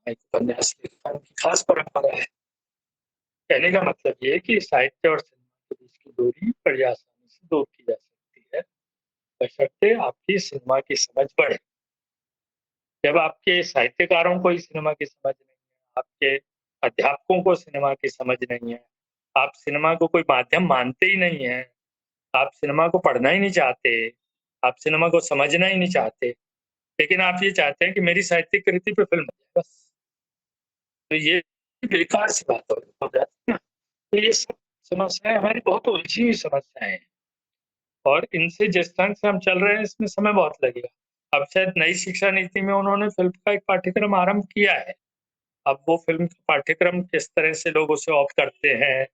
एक उपन्यास लेखन की खास परंपरा है। कहने का मतलब ये है कि साहित्य और सिनेमा के बीच की दूरी बड़ी आसानी से दूर की जा सकती है, बशर्ते आपकी सिनेमा की समझ बढ़े। जब आपके साहित्यकारों को ही सिनेमा की समझ नहीं है, आपके अध्यापकों को सिनेमा की समझ नहीं है, आप सिनेमा को कोई माध्यम मानते ही नहीं हैं, आप सिनेमा को पढ़ना ही नहीं चाहते, आप सिनेमा को समझना ही नहीं चाहते, लेकिन आप ये चाहते हैं कि मेरी साहित्यिक कृति पे फ़िल्म बने बस। तो ये बेकार सी बात हो जाती है ना। तो ये सब समस्याएं हमारी बहुत उलझी हुई समस्याएं हैं और इनसे जिस ढंग से हम चल रहे हैं इसमें समय बहुत लगेगा। अब शायद नई शिक्षा नीति में उन्होंने फिल्म का एक पाठ्यक्रम आरंभ किया है। अब वो फिल्म का पाठ्यक्रम किस तरह से लोग उसे ऑप्ट करते हैं,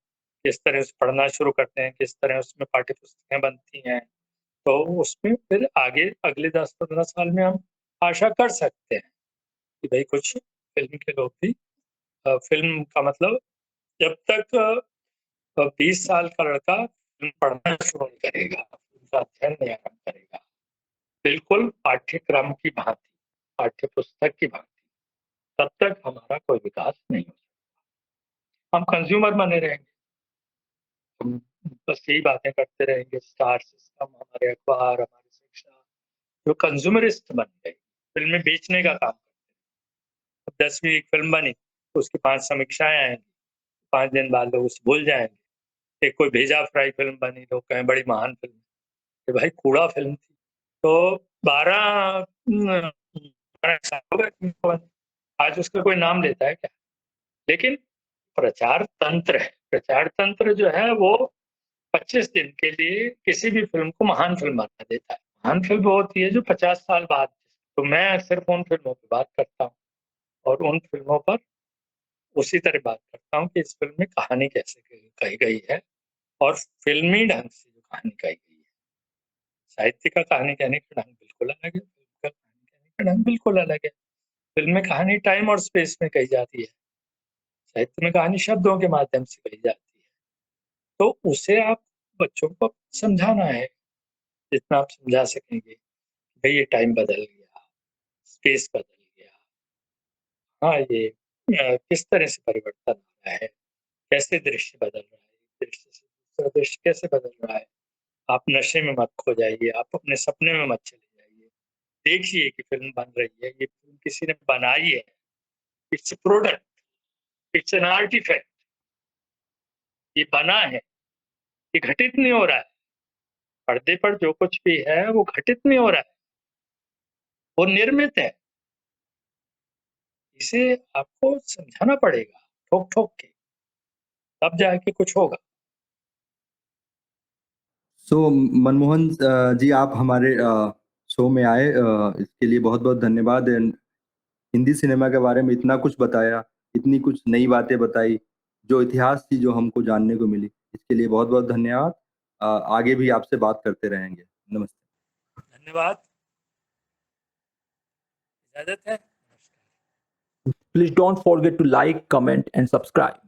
किस तरह से पढ़ना शुरू करते हैं, किस तरह उसमें पाठ्य पुस्तकें बनती हैं, तो उसमें फिर आगे अगले 10-15 साल में हम आशा कर सकते हैं कि भाई कुछ फिल्म के लोग भी फिल्म का मतलब जब तक 20 साल का लड़का फिल्म पढ़ना शुरू नहीं करेगा, उनका अध्ययन नहीं आरंभ करेगा, बिल्कुल पाठ्यक्रम की भांति, पाठ्य पुस्तक की भांति, तब तक हमारा कोई विकास नहीं हो सकता। हम कंज्यूमर बने रहेंगे, हम बस यही बातें करते रहेंगे, स्टार सिस्टम, हमारे अखबार, हमारी शिक्षा जो कंज्यूमरिस्ट बन गई, फिल्में बेचने का काम करते हैं। 10वीं एक फिल्म बनी, उसकी 5 समीक्षाएं आएंगी, 5 दिन बाद लोग उसे भूल जाएंगे। एक कोई भेजा फ्राई फिल्म बनी, लोग कहें बड़ी महान फिल्म, ये भाई कूड़ा फिल्म थी। तो 12 साल हो गए फिल्म को बने, आज उसका कोई नाम लेता है क्या? लेकिन प्रचार तंत्र है, प्रचार तंत्र जो है वो 25 दिन के लिए किसी भी फिल्म को महान फिल्म बना देता है। महान फिल्म वो होती है जो 50 साल बाद। तो मैं सिर्फ उन फिल्मों की बात करता हूँ और उन फिल्मों पर उसी तरह बात करता हूँ कि इस फिल्म में कहानी कैसे कही गई है और फिल्मी ढंग से जो कहानी कही गई है। साहित्य का कहानी कहने का ढंग बिल्कुल अलग है, फिल्म का कहानी कहने का ढंग बिल्कुल अलग है। फिल्म में कहानी टाइम और स्पेस में कही जाती है, साहित्य में कहानी शब्दों के माध्यम से कही जाती है। तो उसे आप बच्चों को समझाना है जितना आप समझा सकेंगे, भाई ये टाइम बदल गया, स्पेस बदल गया, हाँ ये किस तरह से परिवर्तन आ रहा है, कैसे दृश्य बदल रहा है, दृश्य से दूसरा दृश्य कैसे बदल रहा है। आप नशे में मत खो जाइए, आप अपने सपने में मत चले जाइए, देखिए कि फिल्म बन रही है, ये फिल्म किसी ने बनाई है, it's product, it's an artifact, ये बना है, ये घटित नहीं हो रहा है। पर्दे पर जो कुछ भी है वो घटित नहीं हो रहा है, वो निर्मित है। इसे आपको समझाना पड़ेगा ठोक ठोक के, तब जाके कुछ होगा। सो मनमोहन जी, आप हमारे शो में आए, इसके लिए बहुत बहुत धन्यवाद। हिंदी सिनेमा के बारे में इतना कुछ बताया, इतनी कुछ नई बातें बताई, जो इतिहास थी जो हमको जानने को मिली, इसके लिए बहुत बहुत धन्यवाद। आगे भी आपसे बात करते रहेंगे। नमस्ते। धन्यवाद, इजाजत है। Please don't forget to like, comment, and subscribe.